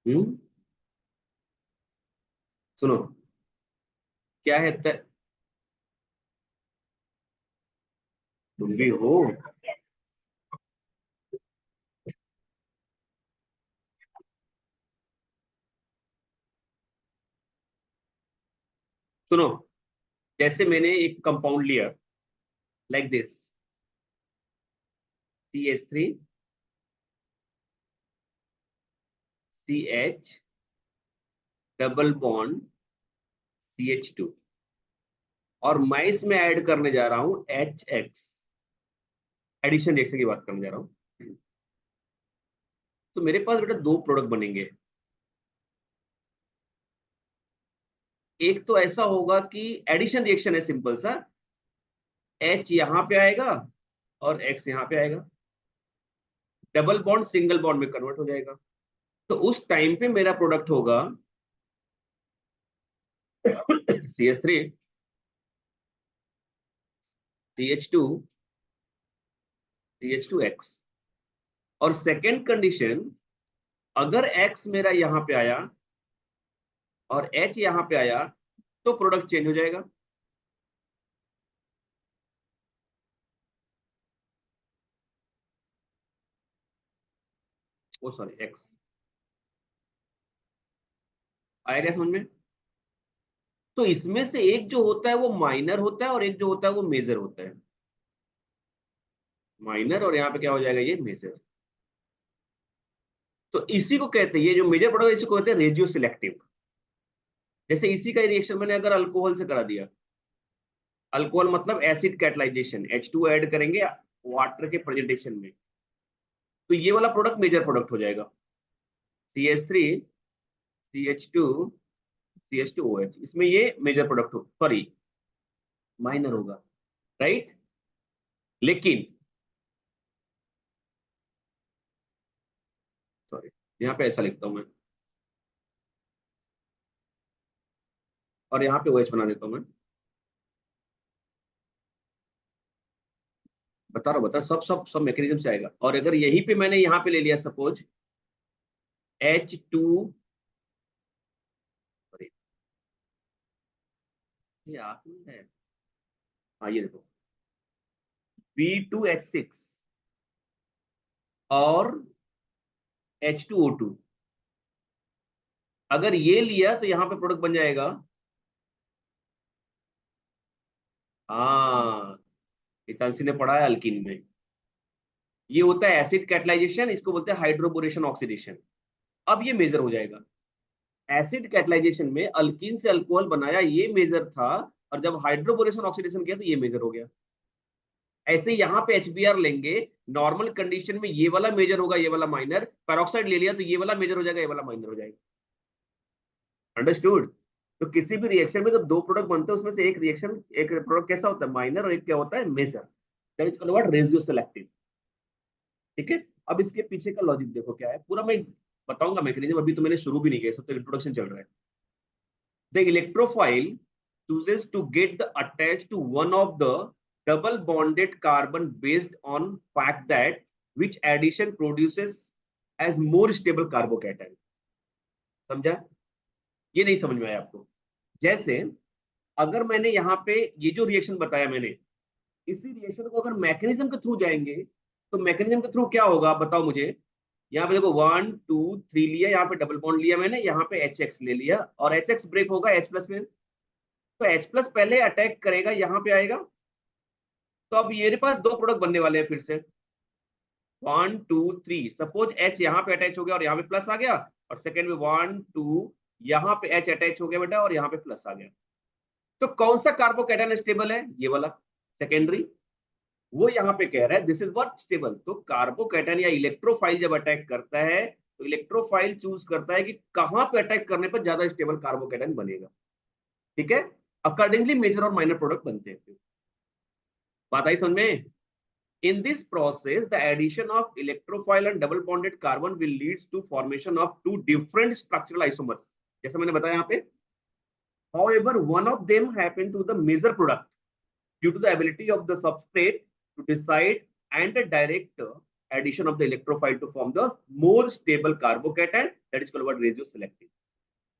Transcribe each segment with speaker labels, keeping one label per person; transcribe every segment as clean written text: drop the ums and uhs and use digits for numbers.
Speaker 1: हम्म, सुनो, क्या है तुम भी हो। सुनो, जैसे मैंने एक कंपाउंड लिया, like this, CH3 CH double bond CH2, और मैं इसमें ऐड करने जा रहा हूं HX, एडिशन रिएक्शन की बात करने जा रहा हूं। तो मेरे पास बेटा दो प्रोडक्ट बनेंगे। एक तो ऐसा होगा कि एडिशन रिएक्शन है सिंपल सा, H यहां पे आएगा और X यहां पे आएगा, डबल बॉन्ड सिंगल बॉन्ड में कन्वर्ट हो जाएगा। तो उस टाइम पे मेरा प्रोडक्ट होगा CH3 CH2 CH2X। और सेकेंड कंडीशन, अगर X मेरा यहां पे आया और H यहां पे आया तो प्रोडक्ट चेंज हो जाएगा। ओ सॉरी, X आएगा समझ में। तो इसमें से एक जो होता है वो माइनर होता है और एक जो होता है वो मेजर होता है। माइनर, और यहाँ पे क्या हो जाएगा, ये मेजर। तो इसी को कहते हैं, ये जो मेजर प्रोडक्ट इसी को कहते हैं रेजियो सिलेक्टिव। जैसे इसी का रिएक्शन मैंने अगर अल्कोहल से करा दिया, अल्कोहल मतलब एसिड कैटलाइजेशन, H2 ऐड करेंगे वाटर के प्रेजेंटेशन में, तो ये वाला प्रोडक्ट मेजर प्रोडक्ट हो जाएगा, CH3 CH2 CH2OH। इसमें ये मेजर प्रोडक्ट हो, सॉरी माइनर होगा, राइट। लेकिन सॉरी, यहाँ पे ऐसा लिखता हूं मैं, और यहाँ पे OH बना देता हूं मैं। बता रहा हूँ, बता, सब सब सब मैकेनिज्म से आएगा। और अगर यहीं पे मैंने यहाँ पे ले लिया सपोज H2, सॉरी ये आखिरी है, हाँ ये देखो, B2H6 और H2O2, अगर ये लिया तो यहाँ पे प्रोडक्ट बन जाएगा, हाँ हितांशी ने पढ़ा है अल्कीन में, ये होता है एसिड कैटलाइजेशन, इसको बोलते हैं हाइड्रोबोरेशन ऑक्सीडेशन। अब ये मेजर हो जाएगा। एसिड कैटलाइजेशन में अल्कीन से अल्कोहल बनाया, ये मेजर था, और जब हाइड्रोबोरेशन ऑक्सीडेशन किया तो ये मेजर हो गया। ऐसे यहाँ पे HBr लेंगे, नॉर्मल कंडीशन में ये वाला मेजर होगा, ये वाला माइनर। पेरोक्साइड ले लिया तो ये वाला मेजर हो जाएगा, ये वाला माइनर हो जाएगा। अंडरस्टूड। तो किसी भी रिएक्शन में जब दो प्रोडक्ट बनते हैं उसमें से एक रिएक्शन, एक प्रोडक्ट कैसा होता है, माइनर, और एक क्या होता है, major. That is called what, regioselective. ठीक है। अब इसके पीछे का लॉजिक देखो क्या है, पूरा मैं बताऊंगा मैकेनिज्म, अभी तो मैंने शुरू भी नहीं किया, सब तो इंट्रोडक्शन चल रहा है। The electrophile chooses to get the attached to one of the double bonded carbon based on fact that which addition produces as more stable carbocation। समझा? ये नहीं समझ में आया आपको? जैसे अगर मैंने यहाँ पे ये जो रिएक्शन बताया मैंने, इसी रिएक्शन को अगर मैकेनिज्म के थ्रू जाएंगे, तो मैकेनिज्म के थ्रू क्या होगा बताओ मुझे। यहाँ पे देखो 1 2 3 लिया, यहाँ पे डबल बॉन्ड लिया मैंने, यहाँ पे HX ले लिया, और HX ब्रेक होगा H प्लस में। तो H प्लस पहले अटैक करेगा, यहाँ पे आएगा। तो अब मेरे पास दो प्रोडक्ट बनने वाले हैं फिर से, 1 2 3। सपोज H यहाँ पे अटैच हो गया और यहाँ पे प्लस आ गया, और सेकेंड में 1 2, यहाँ पे H अटैच हो गया बेटा और यहाँ पे प्लस आ गया। तो कौन सा कार्बोकैटायन स्टेबल है, ये वाला सेकेंडरी। वो यहाँ पे कह रहा है दिस इज व्हाट स्टेबल। तो कार्बोकैटायन या इलेक्ट्रोफाइल जब अटैक करता है, तो इलेक्ट्रोफाइल चूज करता है कि कहां पे अटैक करने पर ज्यादा स्टेबल कार्बोकैटायन बनेगा। ठीक है। अकॉर्डिंगली मेजर और माइनर प्रोडक्ट बनते हैं। बात आई समझ में? In this process, the addition of electrophile and double bonded carbon will leads to formation of two different structural isomers. जैसे मैंने बताया यहाँ पे, however, one of them happen to the major product due to the ability of the substrate to decide and direct addition of the electrophile to form the more stable carbocation, that is called regio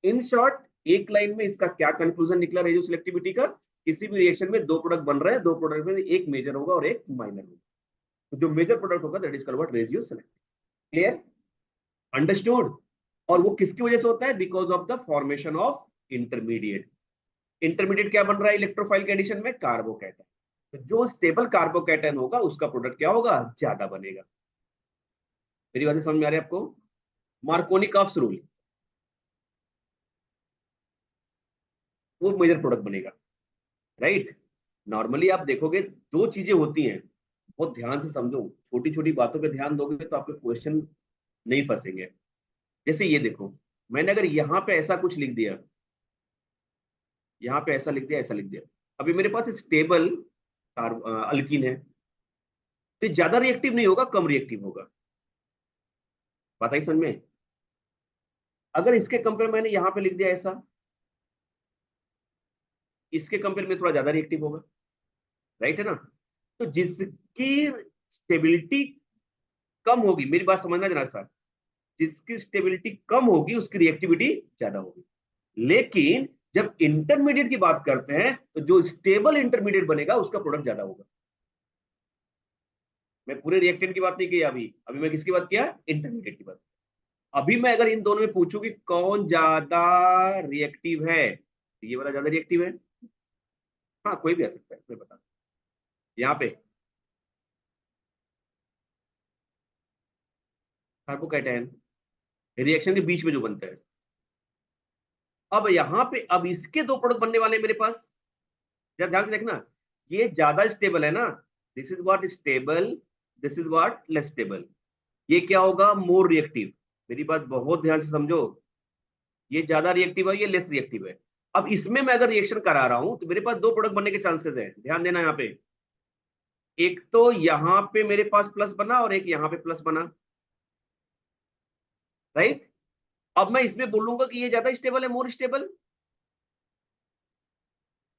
Speaker 1: in short एक line में इसका क्या conclusion निकला रेजियो selectivity का? किसी भी reaction में दो प्रोडक्ट बन रहे हैं, दो प्रोडक्ट में एक मेजर होगा और एक माइनर होगा, तो जो मेजर प्रोडक्ट होगा that is called regioselective. Clear? Understood? और वो किसकी वजह से होता है? Because of the formation of intermediate. Intermediate क्या बन रहा है इलेक्ट्रोफाइल के एडिशन में? कार्बोकैटायन। तो जो स्टेबल कार्बोकैटायन होगा उसका प्रोडक्ट क्या होगा? ज्यादा बनेगा। मेरी बातें समझ में आ रही है आपको? मार्कोनी-काप्स रूल, वो मेजर प्रोडक्ट बनेगा, राइट? नॉर्मली आप देखोगे दो चीजें होती हैं, बहुत ध्यान से समझो, छोटी छोटी बातों पे ध्यान दोगे तो आपके क्वेश्चन नहीं फंसेंगे। जैसे ये देखो, मैंने अगर यहाँ पे ऐसा कुछ लिख दिया, यहाँ पे ऐसा लिख दिया, ऐसा लिख दिया, अभी मेरे पास स्टेबल अल्कीन है, तो ज्यादा रिएक्टिव नहीं होगा, कम रिएक्टिव होगा। बात आई समझ में? अगर इसके कंपेयर मैंने यहाँ पे लिख दिया ऐसा, इसके कंपेयर में थोड़ा ज्यादा रिएक्टिव होगा, राइट है ना? तो जिसकी स्टेबिलिटी कम होगी, मेरी बात समझना जरा सा, जिसकी स्टेबिलिटी कम होगी उसकी रिएक्टिविटी ज्यादा होगी। लेकिन जब इंटरमीडिएट की बात करते हैं तो जो स्टेबल इंटरमीडिएट बनेगा उसका प्रोडक्ट ज्यादा होगा। मैं पूरे रिएक्टेंट की बात नहीं की अभी, अभी मैं किसकी बात किया? इंटरमीडिएट की बात। अभी मैं अगर इन दोनों में पूछूं कि कौन ज्यादा रिएक्टिव है, तो ये वाला ज्यादा रिएक्टिव है। हाँ, कोई भी आ सकता है, मैं बता, यहाँ पे कार्बोकैटायन रिएक्शन के बीच में जो बनता है। अब यहाँ पे अब इसके दो प्रोडक्ट बनने वाले हैं मेरे पास, जरा ध्यान से देखना, ये ज्यादा स्टेबल है ना, this is what stable, this is what less stable. ये क्या होगा? More reactive. मेरी बात बहुत ध्यान से समझो, ये ज्यादा रिएक्टिव है, ये लेस रिएक्टिव है। अब इसमें मैं अगर रिएक्शन करा रहा हूं तो मेरे पास दो प्रोडक्ट बनने के चांसेस है, ध्यान देना यहाँ पे। एक तो यहाँ पे मेरे पास प्लस बना और एक यहाँ पे प्लस बना, राइट? अब मैं इसमें बोलूंगा कि ये ज्यादा स्टेबल है, मोर स्टेबल,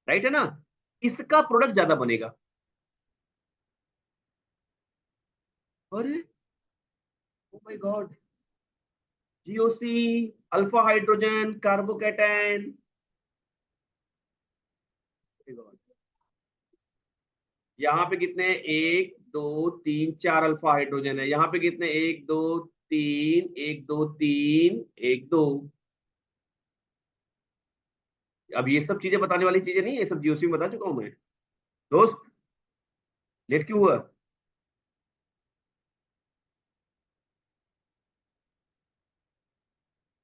Speaker 1: राइट है ना? इसका प्रोडक्ट ज्यादा बनेगा। अरे oh my God, GOC, alpha hydrogen, carbocation, यहाँ पे कितने? एक दो तीन चार अल्फा हाइड्रोजन है। यहाँ पे कितने? एक दो तीन, एक दो तीन, एक दो। अब ये सब चीजें बताने वाली चीजें नहीं, ये सब जीओसी में बता चुका हूं मैं दोस्त। लेट क्यों हुआ?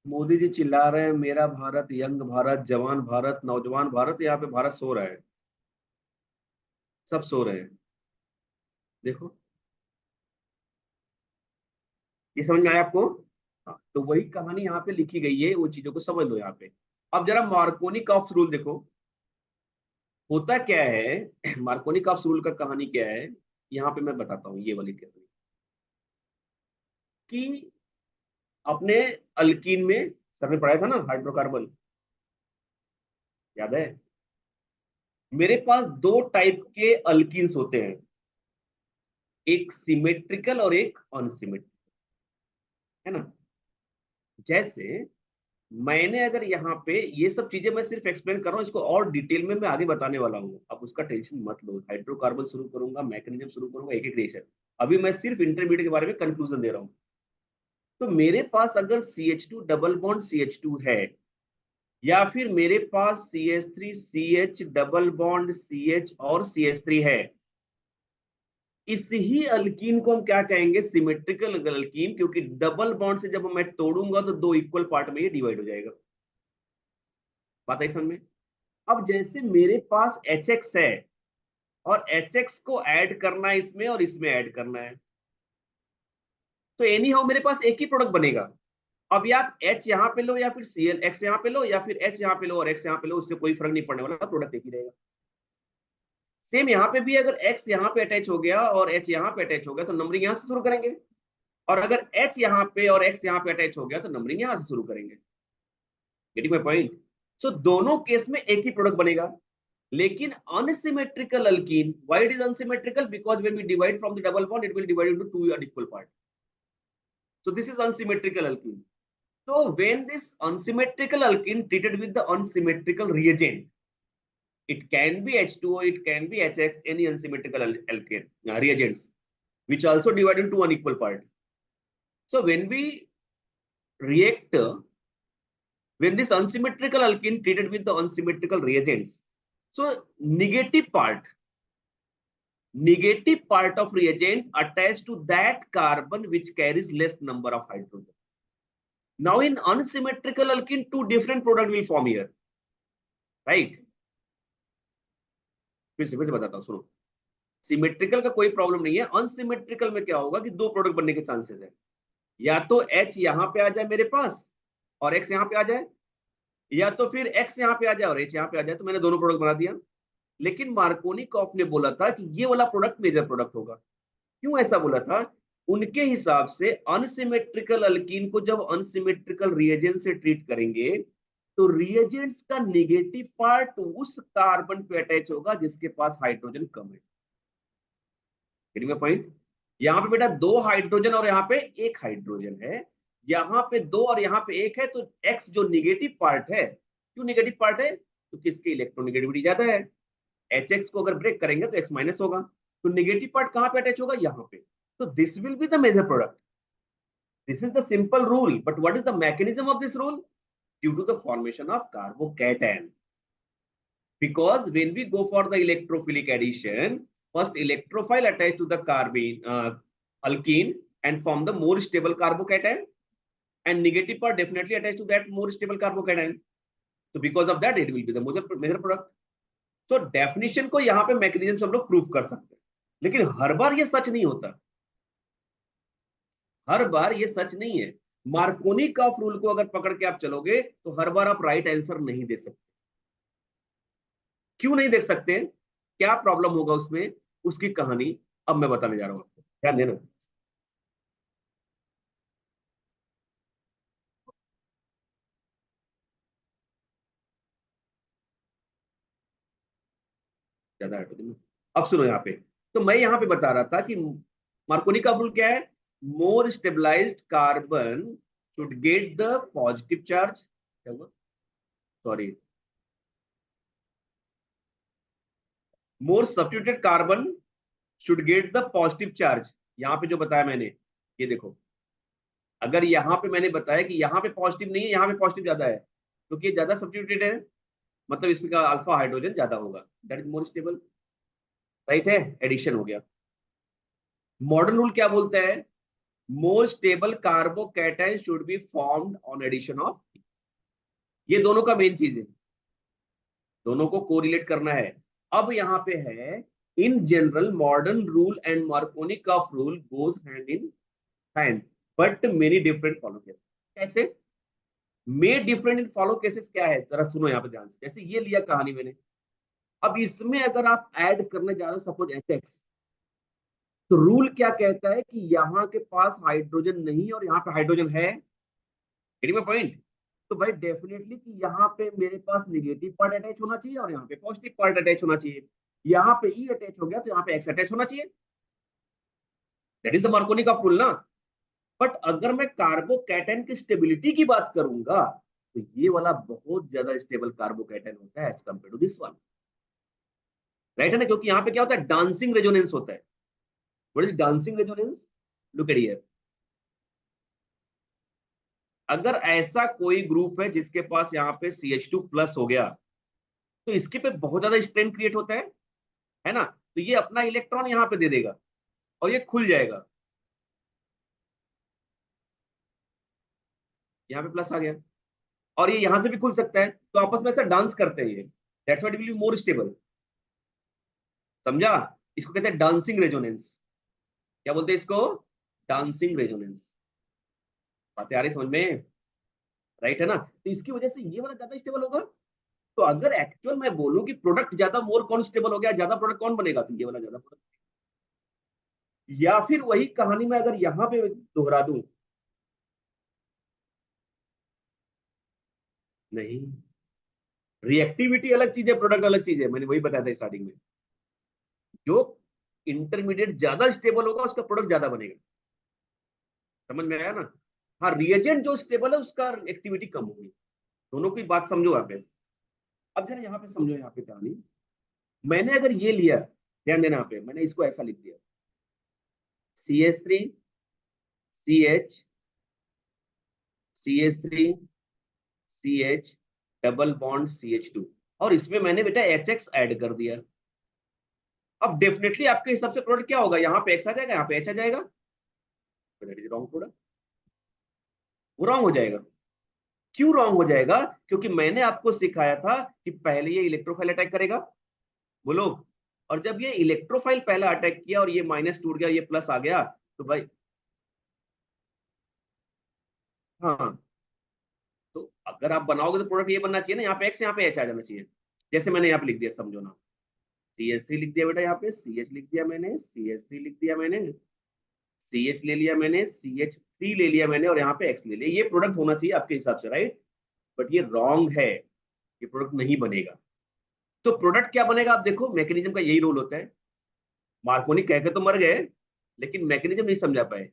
Speaker 1: मोदी जी चिल्ला रहे हैं मेरा भारत, यंग भारत, जवान भारत, नौजवान भारत, यहाँ पे भारत सो रहा है, सब सो रहे हैं। देखो, ये समझ में आया आपको? हाँ, तो वही कहानी यहाँ पे लिखी गई है, वो चीजों को समझ लो यहाँ पे। अब जरा मार्कोनी कॉप्स रूल देखो, होता क्या है मार्कोनी कॉप्स रूल का कहानी क्या है, यहाँ पे मैं बताता हूँ ये वाली कहानी। कि अपने अल्कीन में सर ने पढ़ाया था ना हाइड्रोकार्बन, याद है? मेरे पास दो टाइप के अल्कीन्स होते हैं, एक सिमेट्रिकल और एक अनसिमेट्रिकल, है ना? जैसे मैंने अगर यहाँ पे ये सब चीजें मैं सिर्फ एक्सप्लेन कर रहा हूँ, इसको और डिटेल में मैं आगे बताने वाला हूँ, अब उसका टेंशन मत लो। हाइड्रोकार्बन शुरू करूंगा, मैकेनिज्म शुरू करूंगा, एक एक रिएक्शन। अभी मैं सिर्फ इंटरमीडिएट के बारे में कंक्लूजन दे रहा हूँ। तो मेरे पास अगर CH2 डबल बॉन्ड CH2 है, या फिर मेरे पास CH3 CH double bond CH और CH3 है, इस ही अल्कीन को हम क्या कहेंगे? सिमेट्रिकल अल्कीन, क्योंकि डबल बॉन्ड से जब मैं तोड़ूंगा तो दो इक्वल पार्ट में ये डिवाइड हो जाएगा। बात आई समझ में? अब जैसे मेरे पास HX है और HX को ऐड करना है इसमें और इसमें ऐड करना है, तो एनी हाउ मेरे पास एक ही प्रोडक्ट बनेगा। अब या आप H यहाँ पे लो या फिर Cl X यहाँ पे लो या फिर H यहाँ पे लो और X यहाँ पे लो, उससे कोई फर्क नहीं पड़ने वाला, प्रोडक्ट एक ही रहेगा। सेम यहाँ पे भी अगर X यहाँ पे अटैच हो गया और H यहाँ पे अटैच हो गया तो नंबरिंग यहाँ से शुरू करेंगे, और अगर H यहाँ पे और X यहाँ पे अटैच हो गया तो नंबरिंग यहाँ से शुरू करेंगे। Getting my point? सो दोनों केस में एक ही प्रोडक्ट बनेगा, लेकिन unsymmetrical alkene, why it is unsymmetrical? Because when we divide from the double bond it will divide into two unequal part, so this is unsymmetrical alkene. So when this unsymmetrical alkene treated with the unsymmetrical reagent, it can be H2O, it can be HX, any unsymmetrical alkane reagents which also divide into unequal part. So when we react, when this unsymmetrical alkene treated with the unsymmetrical reagents, so negative part of reagent attached to that carbon which carries less number of hydrogen. Now in unsymmetrical alkene, two different product will form here, right? फिर से बताता हूँ, सुनो। Symmetrical का कोई problem नहीं है, unsymmetrical में क्या होगा कि दो प्रोडक्ट बनने के चांसेस है, या तो H यहाँ पे आ जाए मेरे पास और X यहाँ पे आ जाए, या तो फिर X यहाँ पे आ जाए और H यहाँ पे आ जाए, तो मैंने दोनों प्रोडक्ट बना दिया। लेकिन मार्कोनिकॉफ ने बोला था कि ये वाला प्रोडक्ट मेजर प्रोडक्ट होगा। क्यों ऐसा बोला था? उनके हिसाब से अनसिमेट्रिकल अल्कीन को जब अनसिमेट्रिकल रिएजेंट से ट्रीट करेंगे तो रिएजेंट्स का नेगेटिव पार्ट उस कार्बन पे अटैच होगा जिसके पास हाइड्रोजन कम है। Getting my point? यहाँ पे बेटा दो हाइड्रोजन और यहाँ पे एक हाइड्रोजन है, यहाँ पे दो और यहाँ पे एक है, तो एक्स जो नेगेटिव पार्ट है, क्यों नेगेटिव पार्ट है? तो किसकी इलेक्ट्रोनेगेटिविटी ज्यादा है, एच एक्स को अगर ब्रेक करेंगे तो एक्स माइनस होगा, तो नेगेटिव पार्ट कहाँ पे अटैच होगा? यहाँ पे। तो this will be the major product. This is the simple rule, but what is the mechanism of this rule? Due to the formation of carbocation, because when we go for the electrophilic addition, first electrophile attach to the carbene alkene and form the more stable carbocation, and negative part definitely attached to that more stable carbocation. So because of that it will be the major product. So definition को यहाँ पे mechanism से हम लोग prove कर सकते हैं, लेकिन हर बार ये सच नहीं होता, हर बार ये सच नहीं है। मार्कोनिकॉफ रूल को अगर पकड़ के आप चलोगे तो हर बार आप राइट आंसर नहीं दे सकते। क्यों नहीं देख सकते? क्या प्रॉब्लम होगा उसमें, उसकी कहानी अब मैं बताने जा रहा हूं आपको, ध्यान देना। ज्यादा हटो तुम। अब सुनो यहाँ पे, तो मैं यहाँ पे बता रहा था कि मार्कोनी का रूल क्या है? More stabilized carbon should get the positive charge, क्या हुआ, sorry, more substituted carbon should get the positive charge. यहाँ पे जो बताया मैंने, ये देखो, अगर यहाँ पे मैंने बताया कि यहाँ पे पॉजिटिव नहीं है, यहाँ पे पॉजिटिव ज्यादा है, क्योंकि ये ज्यादा सब्स्टिट्यूटेड है, मतलब इसमें का अल्फा हाइड्रोजन ज्यादा होगा, that is more stable, right है, एडिशन हो गया। मॉडर्न रूल क्या बोलता है? More stable carbocation should be formed on addition of. ये दोनों का मेन चीज है, दोनों को कोरिलेट करना है। अब यहाँ पे है, in general modern rule and Markovnikov rule goes hand in hand, but many different follow cases. कैसे मे डिफरेंट इन फॉलो केसेस? क्या है जरा सुनो यहाँ पे ध्यान से। जैसे ये लिया कहानी मैंने, अब इसमें अगर आप ऐड करने जा रहे हो सपोज एच, तो रूल क्या कहता है कि यहाँ के पास हाइड्रोजन नहीं और यहाँ पे हाइड्रोजन है, गेटिंग माय पॉइंट? तो भाई डेफिनेटली कि यहाँ पे मेरे पास नेगेटिव पार्ट अटैच होना चाहिए और यहाँ पे पॉजिटिव पार्ट अटैच होना चाहिए। यहाँ पे ई अटैच हो गया तो यहाँ पे एक्स अटैच होना चाहिए, दैट इज द मार्कोनी का रूल ना। बट अगर मैं कार्बोकैटायन की स्टेबिलिटी की बात करूंगा तो ये वाला बहुत ज्यादा स्टेबल कार्बोकैटायन होता है as compared to this one, right है ना? क्योंकि यहाँ पे क्या होता है, डांसिंग रेजोनेंस होता है। What is dancing resonance? Look at here, अगर ऐसा कोई ग्रुप है जिसके पास यहाँ पे CH2 प्लस हो गया तो इसके पे बहुत ज्यादा स्ट्रेन क्रिएट होता है ना? तो ये अपना इलेक्ट्रॉन यहाँ पे दे देगा और ये खुल जाएगा, यहाँ पे प्लस आ गया और ये यहाँ से भी खुल सकता है, तो आपस में ऐसा डांस करते हैं ये, that's why it will be more stable. समझा? इसको कहते हैं डांसिंग रेजोनेंस। क्या बोलते हैं इसको? Dancing resonance. बातें आ रही समझ में, राइट है ना? तो इसकी वजह से ये वाला ज्यादा स्टेबल होगा। तो अगर एक्चुअल मैं बोलूं कि प्रोडक्ट ज्यादा मोर कौन स्टेबल हो गया, ज्यादा प्रोडक्ट कौन बनेगा, तो ये वाला ज्यादा प्रोडक्ट। या फिर वही कहानी मैं अगर यहां पे दोहरा दूं, नहीं, रिएक्टिविटी अलग चीज है, प्रोडक्ट अलग चीज है, मैंने वही बताया था स्टार्टिंग में। जो इंटरमीडिएट ज्यादा स्टेबल होगा उसका प्रोडक्ट ज्यादा बनेगा, समझ में आया ना। हाँ, रिएजेंट जो स्टेबल है उसका एक्टिविटी कम होगी। दोनों की बात समझो यहाँ पे। अब जरा यहाँ पे समझो, यहाँ पे कहानी, मैंने अगर ये लिया, ध्यान देना यहाँ पे, मैंने इसको ऐसा लिख दिया, CH3 CH CH3 CH double bond CH2, और इसमें मैंने बेटा HX ऐड कर दिया। अब डेफिनेटली आपके हिसाब से प्रोडक्ट क्या होगा, यहाँ पे X आ जाएगा, यहाँ पे H आ जाएगा, दैट इज रॉन्ग प्रोडक्ट। वो रॉन्ग हो जाएगा। क्यों रॉन्ग हो जाएगा? क्योंकि मैंने आपको सिखाया था कि पहले ये इलेक्ट्रोफाइल अटैक करेगा, बोलो, और जब ये इलेक्ट्रोफाइल पहला अटैक किया और ये माइनस टूट गया, ये प्लस आ गया, तो भाई हाँ, तो अगर आप बनाओगे तो प्रोडक्ट ये बनना चाहिए ना, यहाँ पे X यहाँ पे H आ जाना चाहिए। जैसे मैंने यहाँ पे लिख दिया, समझो ना, CH3 लिख दिया बेटा, यहाँ पे CH लिख दिया मैंने, CH3 लिख दिया मैंने, CH ले लिया मैंने, CH3 ले लिया मैंने, और यहाँ पे X ले लिया। ये प्रोडक्ट होना चाहिए आपके हिसाब से, राइट? बट ये रॉन्ग है, ये प्रोडक्ट नहीं बनेगा। तो प्रोडक्ट क्या बनेगा? आप देखो, मैकेनिज्म का यही रोल होता है। मार्कोनी कह के तो मर गए, लेकिन मैकेनिज्म नहीं समझा पाए।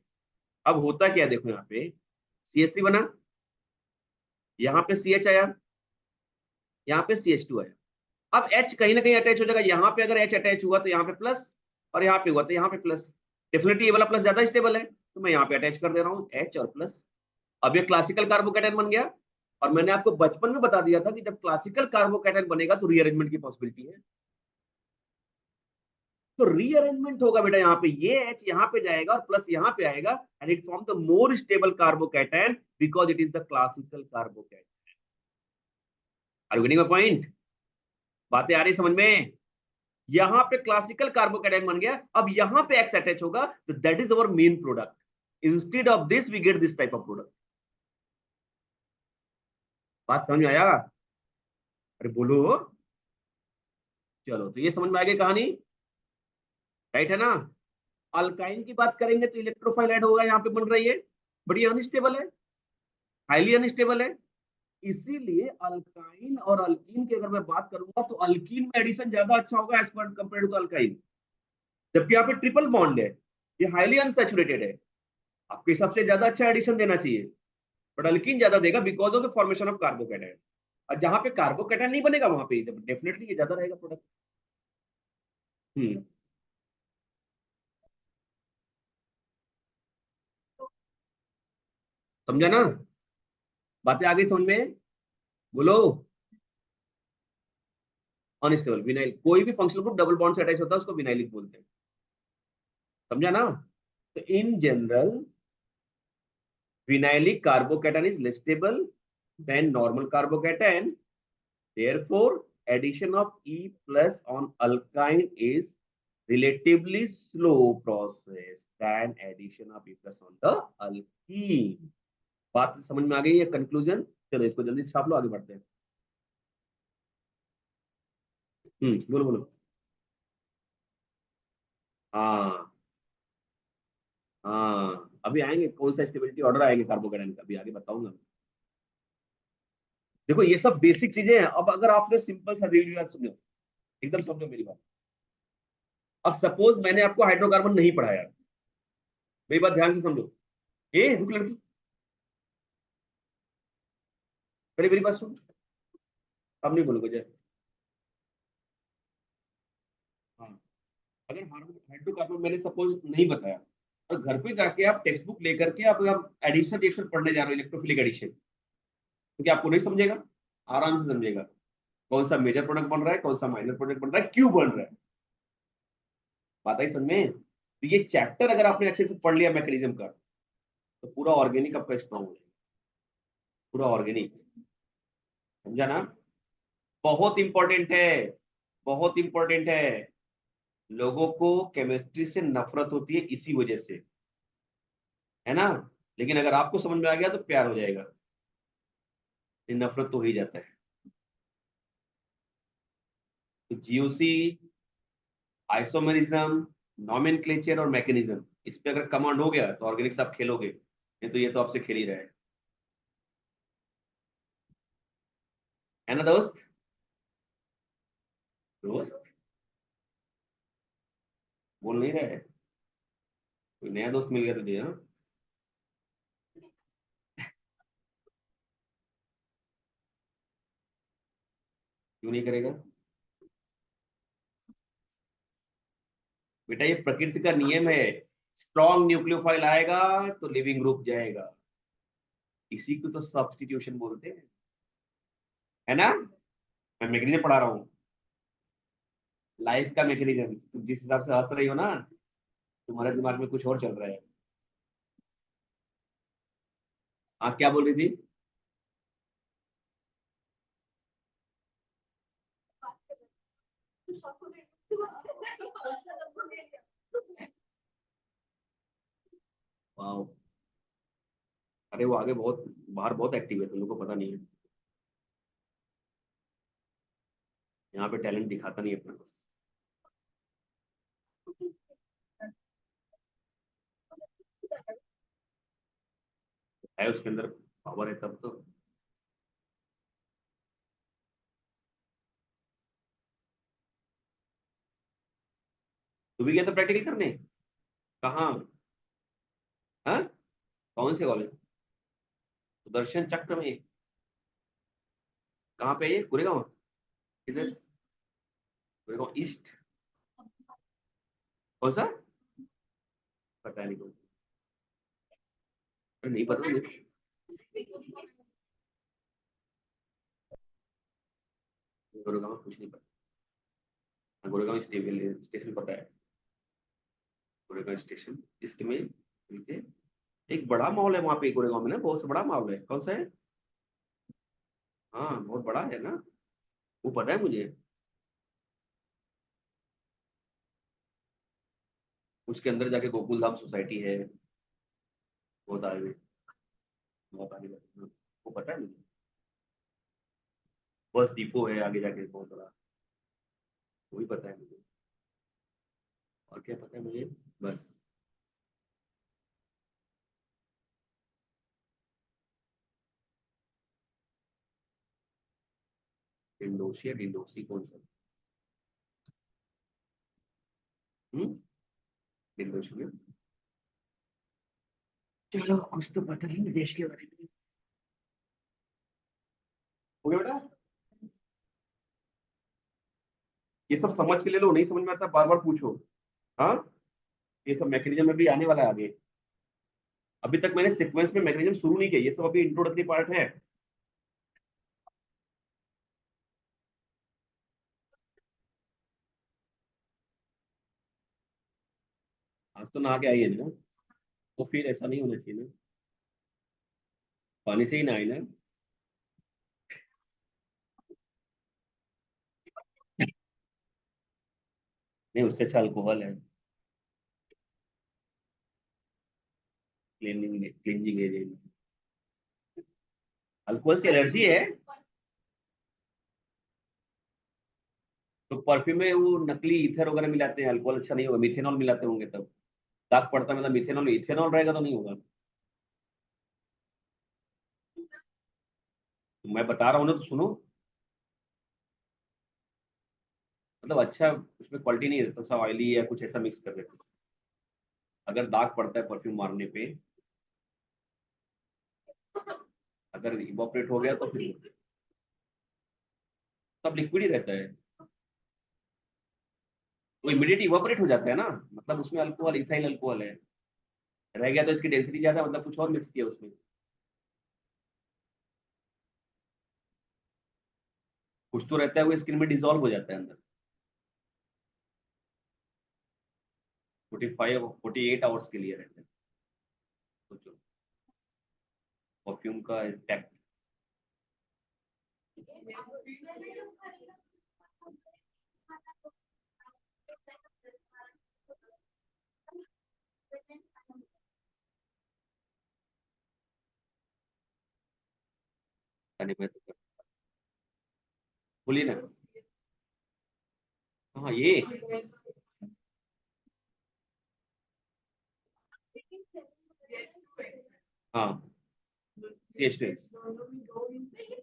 Speaker 1: अब होता क्या है, देखो यहाँ पे CH3 बना, यहाँ पे CH आया, यहाँ पे CH2 आया। अब H कहीं ना कहीं अटैच हो जाएगा, यहाँ पे अगर H अटैच हुआ तो यहाँ पे प्लस, और यहाँ पे हुआ तो यहाँ पे प्लस। डेफिनेटली ये वाला प्लस ज्यादा स्टेबल है, तो मैं यहाँ पे अटैच कर दे रहा हूँ H और प्लस। अब ये क्लासिकल कार्बोकैटायन बन गया। और मैंने आपको बचपन में बता दिया था कि जब क्लासिकल कार्बोकैटायन बनेगा तो रीअरेंजमेंट की पॉसिबिलिटी है। तो रीअरेंजमेंट होगा बेटा, यहाँ पे ये H यहाँ पे जाएगा और प्लस यहाँ पे आएगा, and it form the more stable carbocation because it is the classical carbocation. Are you getting my point? बातें आ रही समझ में? यहाँ पे क्लासिकल कार्बोकैटायन बन गया, अब यहाँ पे X अटैच होगा, तो that is our main product. Instead of this we get this type of product. बात समझ में आया? अरे बोलो। चलो, तो ये समझ में आ गई कहानी, राइट है ना। अल्काइन की बात करेंगे तो इलेक्ट्रोफाइल ऐड होगा, यहाँ पे बन रही है, बट ये अनस्टेबल है, हाईली अनस्टेबल है। इसीलिए अल्काइन और अल्कीन की अगर मैं बात करूंगा तो अल्कीन में एडिशन ज्यादा अच्छा होगा as per compare to alkyne. जबकि यहाँ पे ट्रिपल बॉन्ड है, ये हाईली अनसैचुरेटेड है, आपके हिसाब से ज्यादा अच्छा एडिशन देना चाहिए, बट अल्कीन ज्यादा देगा because of the formation of carbocation. और जहां पे कार्बोकैटायन नहीं बनेगा वहां पे डेफिनेटली ये ज्यादा रहेगा प्रोडक्ट। हम्म समझा ना? बातें आ गई समझ में? बोलो। अनस्टेबल विनाइल, कोई भी फंक्शनल ग्रुप डबल बॉन्ड से अटैच होता है उसको विनाइलिक बोलते हैं, समझा ना। तो in general vinylic carbocation is less stable than normal carbocation. Therefore, addition of E plus on alkyne is relatively slow process than addition of E plus on the alkene. बात समझ में आ गई है? कंक्लूजन, चलो इसको जल्दी छाप लो, आगे बढ़ते हैं। बोलो बोलो। हाँ हाँ, अभी आएंगे, कौन सा स्टेबिलिटी ऑर्डर आएंगे कार्बोकेटाइन का, अभी आगे बताऊंगा। देखो ये सब बेसिक चीजें हैं। अब अगर आपने सिंपल सा रिव्यू सुनो, एकदम समझो मेरी बात। अब सपोज मैंने आपको हाइड्रोकार्बन नहीं पढ़ाया, मेरी बात ध्यान से समझो। ए रुक लड़की, पहले मेरी बात सुन, अब नहीं बोलोगे जय। हाँ, अगर हाइड्रोकार्बन मैंने सपोज नहीं बताया, और घर पे जाके आप टेक्स्ट बुक लेकर के आप एडिशन रिएक्शन पढ़ने जा रहे हो, इलेक्ट्रोफिलिक एडिशन, तो क्या आपको नहीं समझेगा? आराम से समझेगा, कौन सा मेजर प्रोडक्ट बन रहा है, कौन सा माइनर प्रोडक्ट बन रहा है, क्यों बन रहा है। बात आई समझ में? तो ये चैप्टर अगर आपने अच्छे से पढ़ लिया मैकेनिज्म का, तो पूरा ऑर्गेनिक आपका स्ट्रॉन्ग हो जाएगा, पूरा ऑर्गेनिक। समझा ना? बहुत इंपॉर्टेंट है, बहुत इंपॉर्टेंट है। लोगों को केमिस्ट्री से नफरत होती है इसी वजह से, है ना। लेकिन अगर आपको समझ में आ गया तो प्यार हो जाएगा, ये नफरत तो हो ही जाता है। तो जीओसी, आइसोमेरिज्म, नॉमेनक्लेचर और मैकेनिज्म, इस पे अगर कमांड हो गया तो ऑर्गेनिक्स आप खेलोगे, नहीं तो ये तो आपसे खेल ही रहा है ना दोस्त। दोस्त बोल नहीं रहा है? कोई नया दोस्त मिल गया तुझे? हाँ, क्यों नहीं करेगा? बेटा ये प्रकृति का नियम है। स्ट्रॉन्ग न्यूक्लियोफाइल आएगा तो लिविंग ग्रुप जाएगा। इसी को तो सब्स्टिट्यूशन बोलते हैं, है ना? मैं मैकेनिज्म पढ़ा रहा हूँ, लाइफ का मैकेनिज्म। तुम जिस हिसाब से हंस रही हो ना, तुम्हारे दिमाग में कुछ और चल रहा है। हाँ, क्या बोल रही थी? वाह। अरे वो आगे बहुत, बाहर बहुत एक्टिव है, तुम लोग को पता नहीं है। यहाँ पे टैलेंट दिखाता नहीं अपना, बस है उसके अंदर, पावर है तब तो। तू भी गया था प्रैक्टिकल करने? कहाँ? हाँ, कौन से कॉलेज? सुदर्शन चक्र में? कहाँ पे है ये, गुरेगांव? किधर? गुरेगांव ईस्ट? कौन सा? पता नहीं कौन। अरे नहीं पता मुझे। गुरेगांव कुछ नहीं पता। हाँ, गुरेगांव स्टेशन स्टेशन पता है। गुरेगांव स्टेशन ईस्ट में मिलके। एक बड़ा मॉल है वहाँ पे गुरेगांव में ना, बहुत बड़ा मॉल है, कौन सा है? हाँ बहुत बड़ा है ना, वो पता है मुझे। उसके अंदर जाके गोकुल धाम सोसाइटी है, बहुत आगे, बहुत आगे जाके, हाँ, वो पता है मुझे। बस डिपो है आगे जाके बहुत बड़ा, वो भी पता है मुझे। और क्या पता है मुझे? बस। डिंडोशी या डिंडोसी कौन सा? हम्म, डिंडोशी में। चलो कुछ तो पता नहीं देश के बारे में। हो गया बेटा? ये सब समझ के ले लो, नहीं समझ में आता बार बार पूछो। हाँ, ये सब मैकेनिज्म में भी आने वाला है आगे। अभी तक मैंने सीक्वेंस में मैकेनिज्म शुरू नहीं किया, ये सब अभी इंट्रोडक्टरी पार्ट है। आज तो नहा के आई है ना, तो फिर ऐसा नहीं होना चाहिए ना। पानी से ही नहाई ना। नहीं, उससे अच्छा अल्कोहल है। Cleaning cleansing agent. अल्कोहल से एलर्जी है? तो परफ्यूम में वो नकली ईथर वगैरह मिलाते हैं, अल्कोहल अच्छा नहीं होगा, मिथेनॉल मिलाते होंगे तब। दाग पड़ता है मतलब मिथेनॉल, इथेनॉल रहेगा तो नहीं होगा। तो मैं बता रहा हूँ ना, तो सुनो। मतलब अच्छा उसमें क्वालिटी नहीं रहता, सब ऑयली या कुछ ऐसा मिक्स कर देते हैं। अगर दाग पड़ता है परफ्यूम मारने पे, अगर इवोपरेट हो गया तो फिर सब लिक्विड ही रहता है। वो इमीडिएट इवोपरेट हो जाता है ना, मतलब उसमें अल्कोहल, इथाइल अल्कोहल है। रह गया तो इसकी डेंसिटी ज्यादा, मतलब कुछ और मिक्स किया उसमें। कुछ तो रहता है, वो स्किन में डिजोल्व हो जाता है अंदर। 48 आवर्स के लिए रहता है। सोचो, परफ्यूम का इम्पैक्ट। में तो बोलिए ना। हाँ ये। हाँ, सी एच टू एक्स।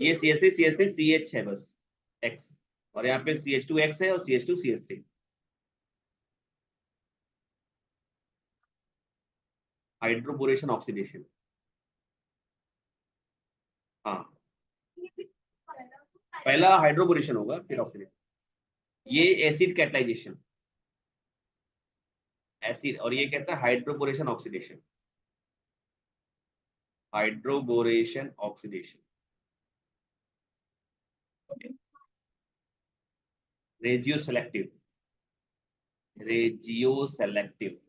Speaker 1: ये C H three, C H three C H है बस, एक्स। और यहाँ पे CH2X है और CH2CH3। Hydroboration oxidation. हाँ, पहला हाइड्रोबोरेशन होगा फिर ऑक्सीडेशन। ये एसिड कैटलाइजेशन, एसिड, और ये कहता है hydroboration oxidation. Hydroboration oxidation. Regioselective, regioselective.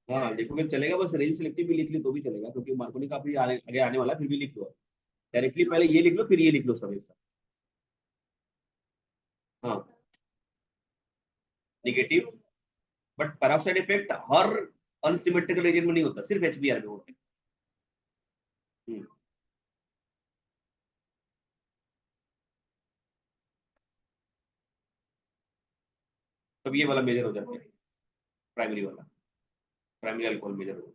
Speaker 1: हाँ देखोगे चलेगा, बस रेंज सिलेक्टिव भी लिख ली तो भी चलेगा, क्योंकि मार्कोनी काफी आगे आने वाला है, फिर भी लिख लो। डायरेक्टली पहले ये लिख लो फिर ये लिख लो सब एक साथ। हाँ, निगेटिव। बट पेरोक्साइड इफेक्ट हर अनसिमेट्रिकल रीजन में नहीं होता, सिर्फ HBr में होता है। हम्म, तब ये वाला मेजर हो जाता है, प्राइमरी वाला, प्राइमरी अल्कोहल मेजर हो।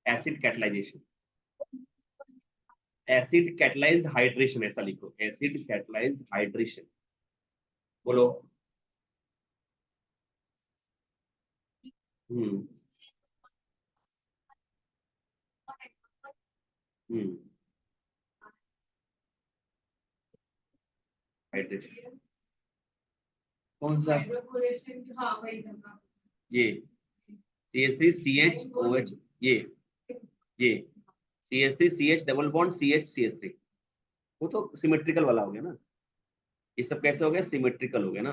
Speaker 1: Acid catalysation, acid catalysed hydration, ऐसा लिखो, एसिड कैटलाइज्ड हाइड्रेशन। बोलो। हम्म। हम्म। हाइड्रेशन कौन सा? ये CH3CHOH, ये CH3CH double bond CH CH3, वो तो सिमेट्रिकल वाला हो गया ना। ये सब कैसे हो गया? सिमेट्रिकल हो गया ना,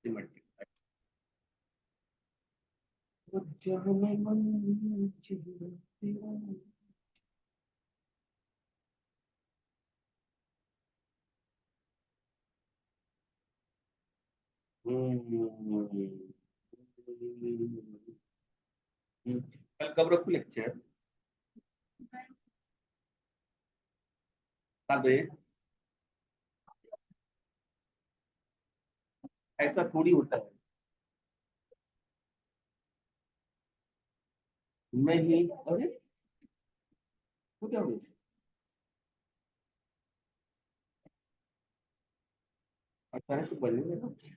Speaker 1: सिमेट्रिकल। कल कब रखू लेक्चर? 7 बजे? ऐसा थोड़ी होता है। नहीं, अरे वो क्या हो गया? अचानक से बढ़ने लगा क्या?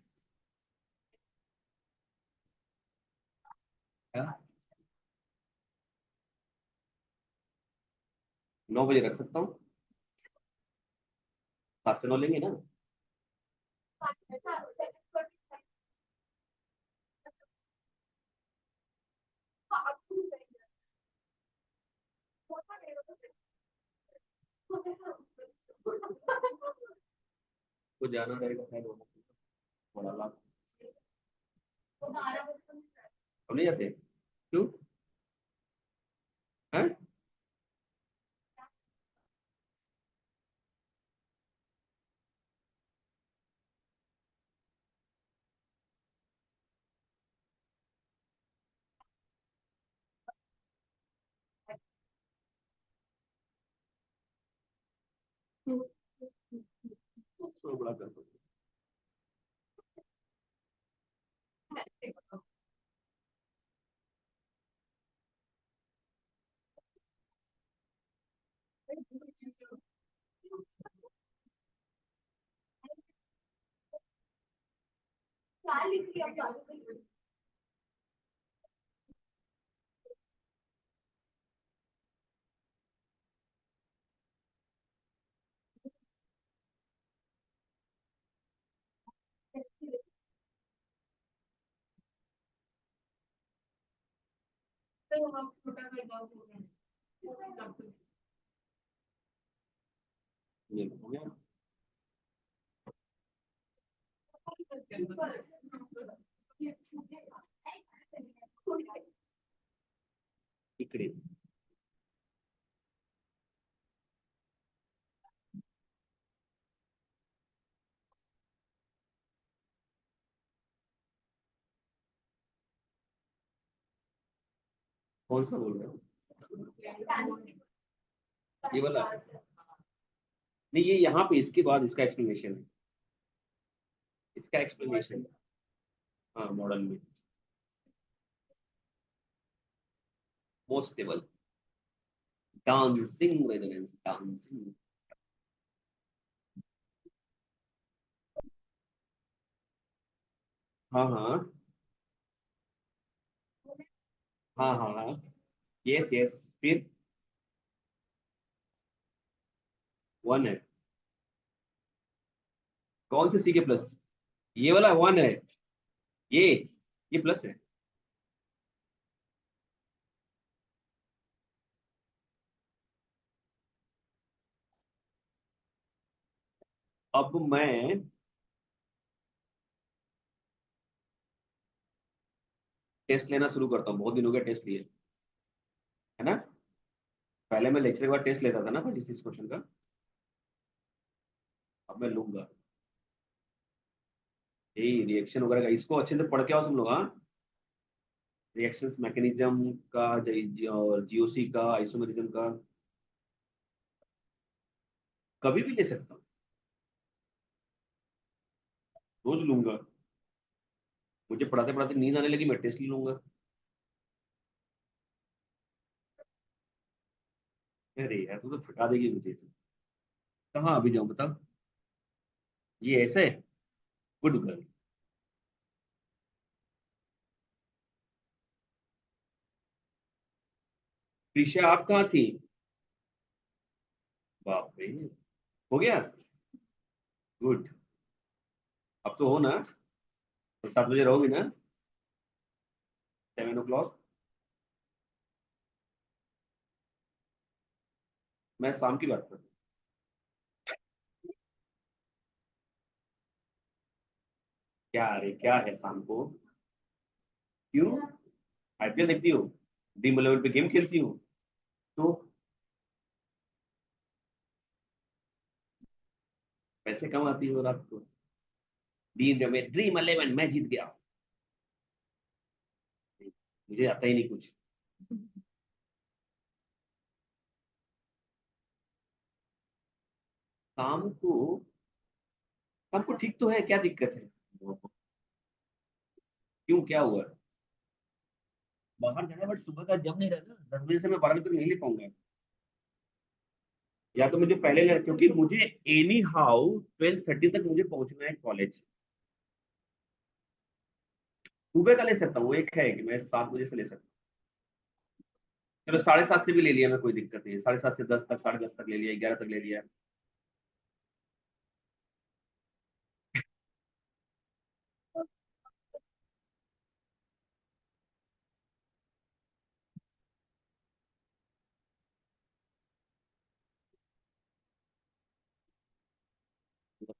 Speaker 1: 9 बजे रख सकता हूँ, 7 से 9 लेंगे ना। तो जाना रहेगा शायद, बड़ा लाभ। हम नहीं जाते? क्यों? है? तो बड़ा कर दो। ये हो गया। इकडे कौन सा बोल रहे हो? ये वाला? नहीं, ये यहाँ पे इसके बाद इसका एक्सप्लेनेशन है, इसका एक्सप्लेनेशन। हाँ, मॉडल में most stable dancing resonance, dancing. हाँ हाँ हाँ हाँ हाँ, यस यस, फिर 1 है। कौन से सी के प्लस? ये वाला 1 है। ये ये प्लस है। अब मैं टेस्ट लेना शुरू करता हूँ, बहुत दिन हो गया टेस्ट लिए, है ना। पहले मैं लेक्चर के बाद टेस्ट लेता था ना 26 क्वेश्चन का, अब मैं लूंगा। यही रिएक्शन वगैरह का, इसको अच्छे से पढ़ के आओ तुम लोग, हाँ। रिएक्शंस मैकेनिज्म का, और जीओसी का, आइसोमेरिज्म का, कभी भी ले सकता हूँ, रोज लूंगा। मुझे पढ़ाते पढ़ाते नींद आने लगी, मैं टेस्ट ले लूंगा। अरे यार, तू तो थका देगी मुझे तो। कहाँ अभी जाऊँ बताओ? ये ऐसे, गुड गर्ल। प्रीशा आप कहाँ थी? बाप रे, हो गया। गुड। अब तो हो ना, तो 7 बजे रहोगी ना? 7 o'clock। मैं शाम की बात कर रहा हूँ। क्या, अरे क्या है शाम को? क्यों? आईपीएल देखती हो? ड्रीम लेवल पे गेम खेलती हो? तो पैसे कमाती हो रात को? ड्रीम 11 मैं जीत गया। मुझे आता ही नहीं कुछ। शाम को? शाम को ठीक तो है, क्या दिक्कत है? क्यों, क्या हुआ? बाहर जाना, बट सुबह का जम नहीं रहा ना, 10 बजे से मैं 12 बजे तक नहीं ले पाऊंगा। या तो मुझे पहले क्योंकि मुझे एनी हाउ 12:30 तक मुझे पहुंचना है कॉलेज। सुबह का ले सकता हूँ, वो एक है कि मैं 7 बजे से ले सकता हूँ। चलो 7:30 से भी ले लिया मैं, कोई दिक्कत नहीं है, 7:30 से 10 तक, 10:30 तक ले लिया, 11 तक ले लिया।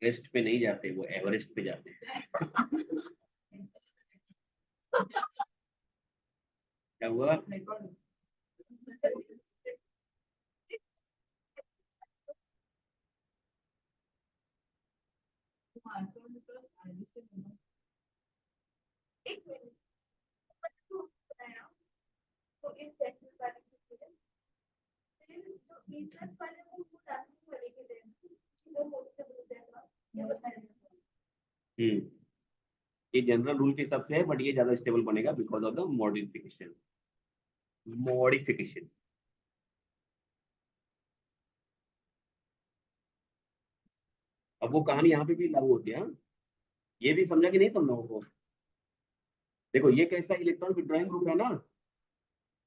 Speaker 1: रेस्ट पे नहीं जाते, वो एवरेस्ट पे जाते हैं। क्या हुआ? हम्म, ये जनरल रूल के हिसाब से है, बट ये ज्यादा स्टेबल बनेगा because of the modification. Modification. अब वो कहानी यहाँ पे भी लागू होती है, हाँ? ये भी समझा कि नहीं तुम लोगों को? देखो, ये कैसा इलेक्ट्रॉन विड्रॉइंग ग्रुप है ना,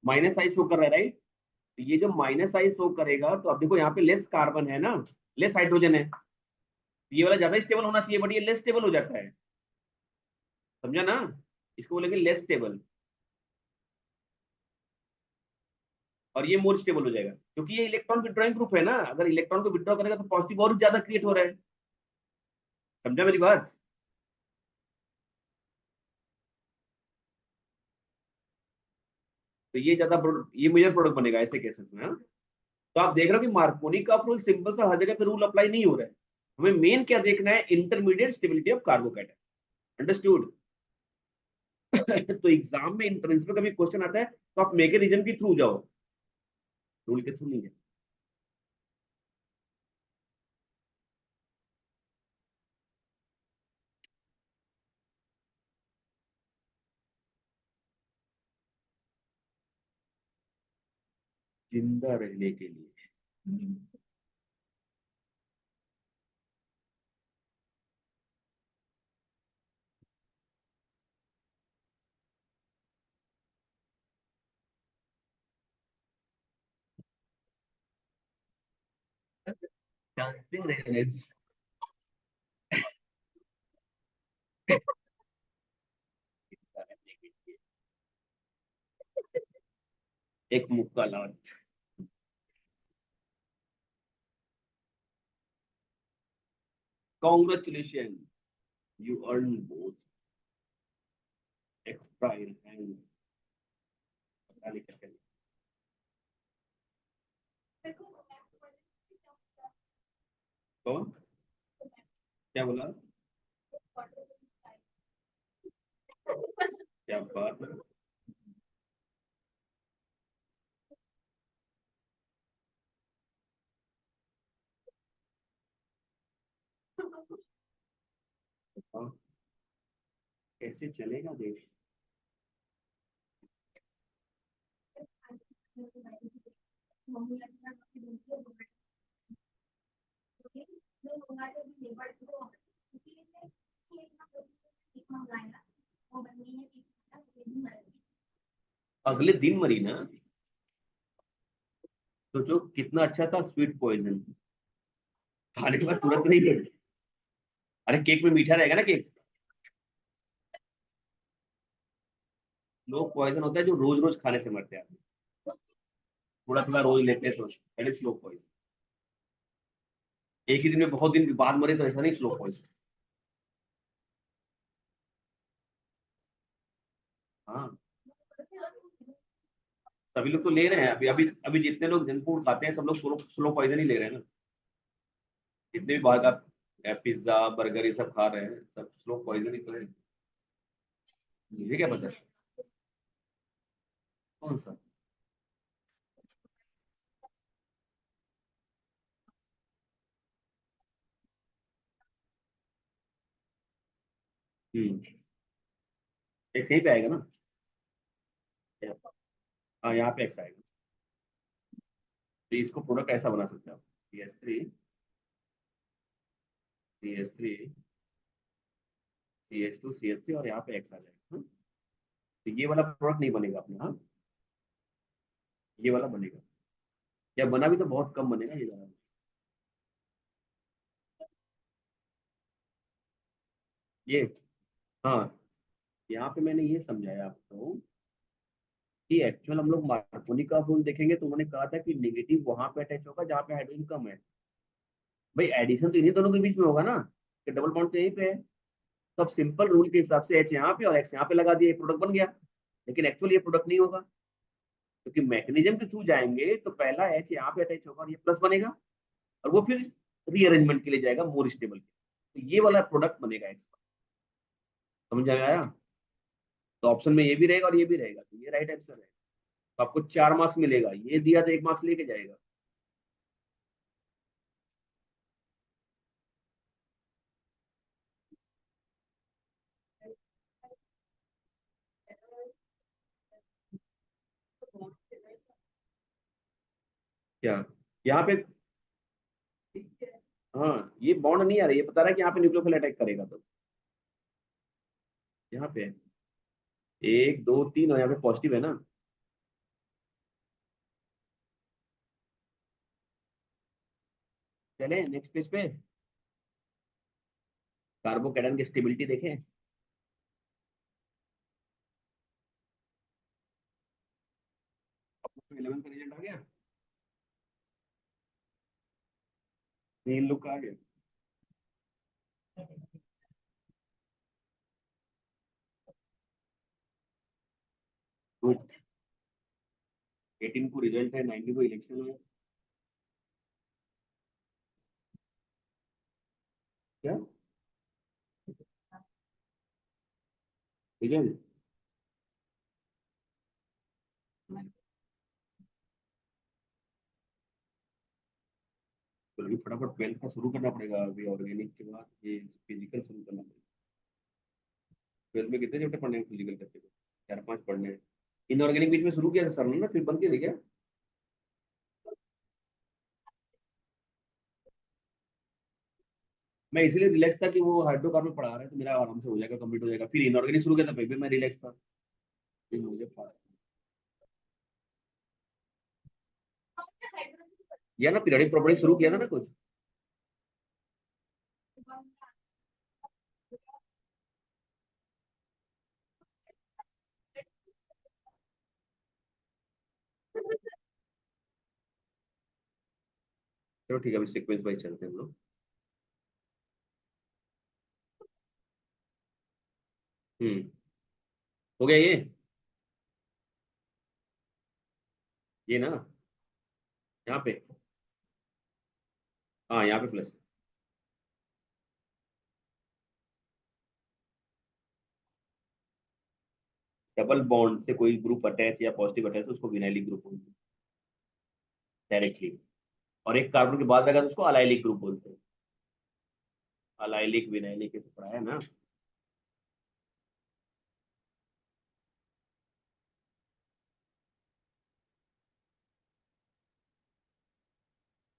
Speaker 1: माइनस आई शो कर रहा है, राइट? तो ये जो माइनस आई शो करेगा, तो अब देखो यहाँ पे लेस कार्बन है ना, लेस हाइड्रोजन है। तो ये वाला ज्यादा स्टेबल होना चाहिए, बट ये लेस स्टेबल हो जाता है। समझा ना? इसको बोलेंगे लेस स्टेबल, और ये मोर स्टेबल हो जाएगा, क्योंकि ये इलेक्ट्रॉन विड्रॉइंग ग्रुप है ना, अगर इलेक्ट्रॉन को विड्रॉ करेगा तो पॉजिटिव और ज्यादा क्रिएट हो रहा है। समझा मेरी बात? तो ये ज्यादा ये मेजर प्रोडक्ट बनेगा ऐसे केसेस में, हाँ? तो आप देख रहे हो कि मार्कोनी का रूल सिंपल सा, हर जगह पे रूल अप्लाई नहीं हो रहा है। हमें मेन क्या देखना है, intermediate stability of carbocation. Understood? तो एग्जाम में एंट्रेंस में कभी क्वेश्चन आता है तो आप मेक ए रीजन के थ्रू जाओ, रूल के थ्रू नहीं है। जिंदा रहने के लिए। Dancing resonance. एक मुक्का लात। Congratulation, you earn both extra in hands. पता नहीं क्या करें। कौन? क्या बोला? क्या बात है। हाँ, कैसे चलेगा देश। अगले दिन मरी ना। सोचो कितना अच्छा था स्वीट पॉइजन, खाने के बाद तुरंत नहीं मरी। अरे केक में मीठा रहेगा ना केक। लोग पॉइजन होता है जो रोज रोज खाने से मरते हैं, थोड़ा थोड़ा रोज लेते हैं तो दैट इज स्लो पॉइजन। एक ही दिन में बहुत दिन बाद मरे तो ऐसा नहीं स्लो पॉइजन। हाँ, सभी लोग तो ले रहे हैं अभी अभी अभी जितने लोग जंक फूड खाते हैं सब लोग स्लो स्लो पॉइजन ही ले रहे हैं ना। जितने भी बाहर का पिज्जा बर्गर ये सब खा रहे हैं सब स्लो पॉइजन ही तो है। मुझे क्या पता। कौन सा? एक सही पे आएगा ना। हाँ यहाँ पे एक्स आएगा। तो इसको प्रोडक्ट ऐसा बना सकते हैं आप, CS3 CH2 CH3 और यहाँ पे एक्स आ जाएगा, हाँ? तो ये वाला प्रोडक्ट नहीं बनेगा अपने, हाँ। ये वाला बनेगा, या बना भी तो बहुत कम बनेगा ये वाला। ये, हाँ, यहाँ पे मैंने ये समझाया आपको कि एक्चुअल हम लोग मार्कोनी का रूल देखेंगे तो उन्होंने कहा था कि नेगेटिव वहां पे अटैच होगा जहाँ पे हाइड्रोजन कम है। भाई एडिशन तो इन्हीं दोनों के बीच में होगा ना, कि डबल बॉन्ड तो यहीं पे है। तो अब सिंपल रूल के हिसाब से एच यहाँ पे और एक्स यहाँ पे लगा दिए, प्रोडक्ट बन गया। लेकिन एक्चुअली ये प्रोडक्ट नहीं होगा, क्योंकि मैकेनिज्म के थ्रू जाएंगे तो पहला एच यहाँ पे अटैच होगा और ये प्लस बनेगा, और वो फिर रीअरेंजमेंट के लिए जाएगा मोर स्टेबल के, तो ये वाला प्रोडक्ट बनेगा एक्स का। समझ में आया? तो ऑप्शन में ये भी रहेगा और ये भी रहेगा, तो ये राइट आंसर है। तो आपको 4 मार्क्स मिलेगा, ये दिया तो 1 मार्क्स लेके जाएगा। क्या? यहाँ पे, हाँ ये बॉन्ड नहीं आ रहा, ये बता रहा है कि यहाँ पे न्यूक्लियोफिल अटैक करेगा तो यहाँ पे 1 2 3 और यहाँ पे पॉजिटिव है ना। चले नेक्स्ट पेज पे, कार्बोकैटायन की स्टेबिलिटी देखें। 11 का रिजल्ट आ गया, 3 लोग का आ गया। गुड। 18 को रिजल्ट है, 19 को इलेक्शन है। क्या रिजल्ट? तो अभी फटाफट 12th का शुरू करना पड़ेगा, अभी ऑर्गेनिक के बाद ये फिजिकल शुरू करना पड़ेगा। 12th में कितने चैप्टर पढ़ने हैं फिजिकल करके? 4-5 पढ़ने हैं। इनऑर्गेनिक बीच में शुरू किया था सर ने ना, फिर बंद किया था क्या? मैं इसीलिए रिलैक्स था कि वो हाइड्रोकार्बन पढ़ा रहे हैं तो मेरा आराम से हो जाएगा, कंप्लीट हो जाएगा। फिर इनऑर्गेनिक शुरू किया था, फिर भी मैं रिलैक्स था। फिर मुझे या ना पीरियडिक प्रॉपर्टी शुरू किया था ना कुछ। चलो ठीक है, अभी सीक्वेंस वाइज चलते हैं हम लोग। हम्म। हो गया ये ना, यहाँ पे। हाँ यहाँ पे प्लस। डबल बॉन्ड से कोई ग्रुप अटैच या पॉजिटिव अटैच तो उसको विनाइलिक ग्रुप बोलते हैं डायरेक्टली। और एक कार्बन के बाद लगा तो उसको अलाइलिक ग्रुप बोलते हैं। अलाइलिक विनाइलिक ये तो पढ़ा है ना।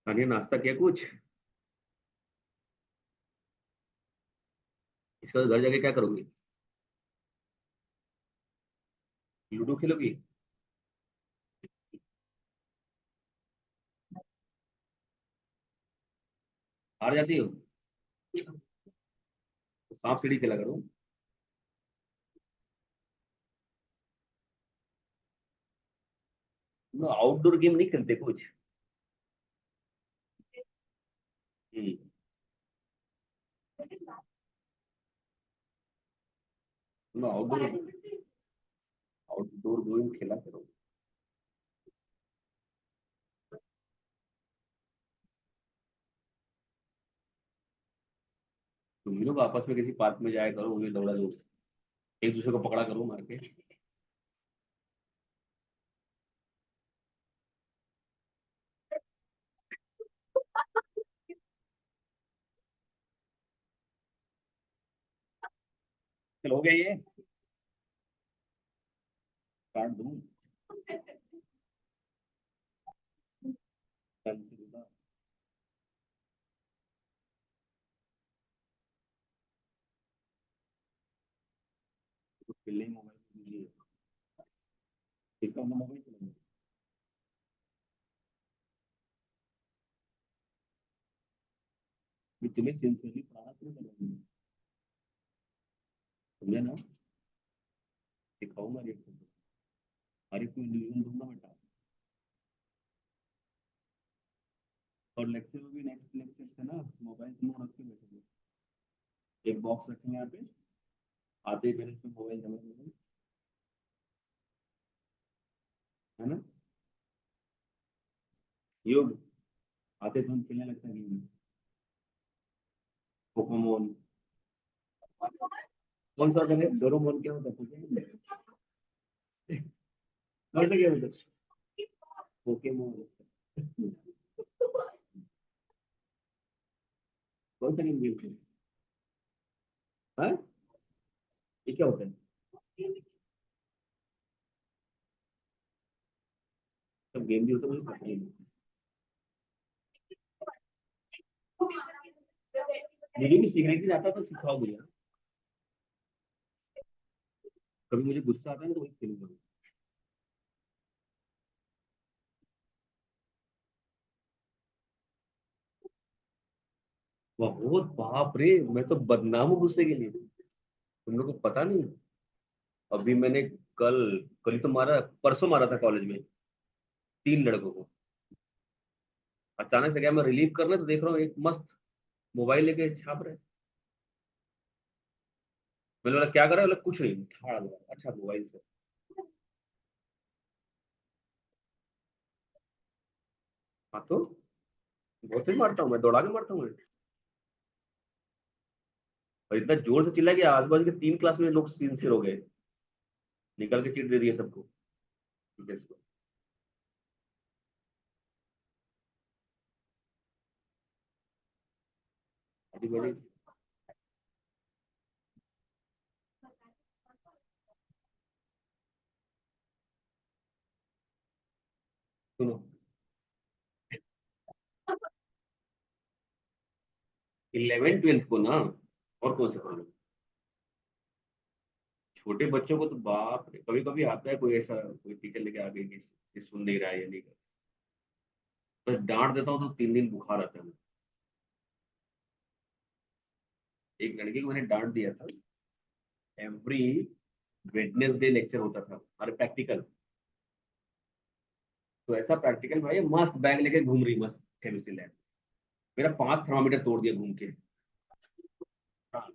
Speaker 1: खाने नाश्ता किया कुछ? इसके बाद घर जाके क्या करोगे? लूडो खेलोगी? हार जाती हो तो सांप सीढ़ी खेला करो। आउटडोर गेम नहीं खेलते कुछ? हम्म। आउटडोर आउटडोर गेम खेला करो। तुम लोग आपस में किसी पार्क में जाया करो, उन्हें दौड़ा दो, एक दूसरे को पकड़ा करो मार के। चलो हो गया ये। काट दूं? कल से दूंगा। तो खेलने मोबाइल में इसका हम मोबाइल चलाएंगे। भी तुम्हें सिंसियरली पढ़ाना शुरू कर दूंगा। समझे ना? सिखाऊंगा एक हर एक को इंडिविजुअल दूंगा बेटा। और लेक्चर में भी नेक्स्ट लेक्चर से ना मोबाइल तुम रख के बैठोगे। एक बॉक्स रखेंगे यहाँ पे, आते ही पहले इसमें मोबाइल जमा करोगे, है ना? योग आते तुम खेलने लगता है गेम। पोकेमोन। कौन सा जगह डोरोमोन क्या होता है? कौन सा गेम होता है? पोकेमोन। कौन सा गेम खेलते हैं? हाँ? ये क्या होता है? सब गेम भी होता है मुझे पता ही नहीं। मुझे भी सीखने के लिए आता है तो सिखाओ मुझे। कभी मुझे गुस्सा आता है ना तो वही खेलूंगा। बहुत बाप रे, मैं तो बदनाम हूँ गुस्से के लिए। तुम लोग को पता नहीं। अभी मैंने कल कल ही तो मारा, परसों मारा था कॉलेज में 3 लड़कों को। अचानक से गया मैं रिलीव करने तो देख रहा हूँ एक मस्त मोबाइल लेके छाप रहे। मैंने बोला क्या कर रहा है? बोला कुछ नहीं, ठाड़ा लगा अच्छा मोबाइल से। हाँ तो बहुत ही मारता हूँ मैं, दौड़ा के मारता हूँ मैं। और इतना जोर से चिल्ला कि आजू बाजू के 3 क्लास में लोग सिंसियर हो गए, निकल के चिट दे दिए सबको, टीचर्स को। बड़ी बड़ी सुनो, 11th 12th को ना, और कौन से प्रॉब्लम? छोटे बच्चों को तो बाप रे, कभी कभी आता है कोई ऐसा, कोई टीचर लेके आ गई कि ये सुन नहीं रहा है या नहीं कर, बस डांट देता हूँ तो 3 दिन बुखार आता है। एक लड़के को मैंने डांट दिया था। एवरी वेडनेसडे लेक्चर होता था हमारे प्रैक्टिकल। तो ऐसा प्रैक्टिकल भाई, मस्त बैग लेके घूम रही, मस्त केमिस्ट्री लैब। मेरा 5 थर्मामीटर तोड़ दिया घूम के। हाँ।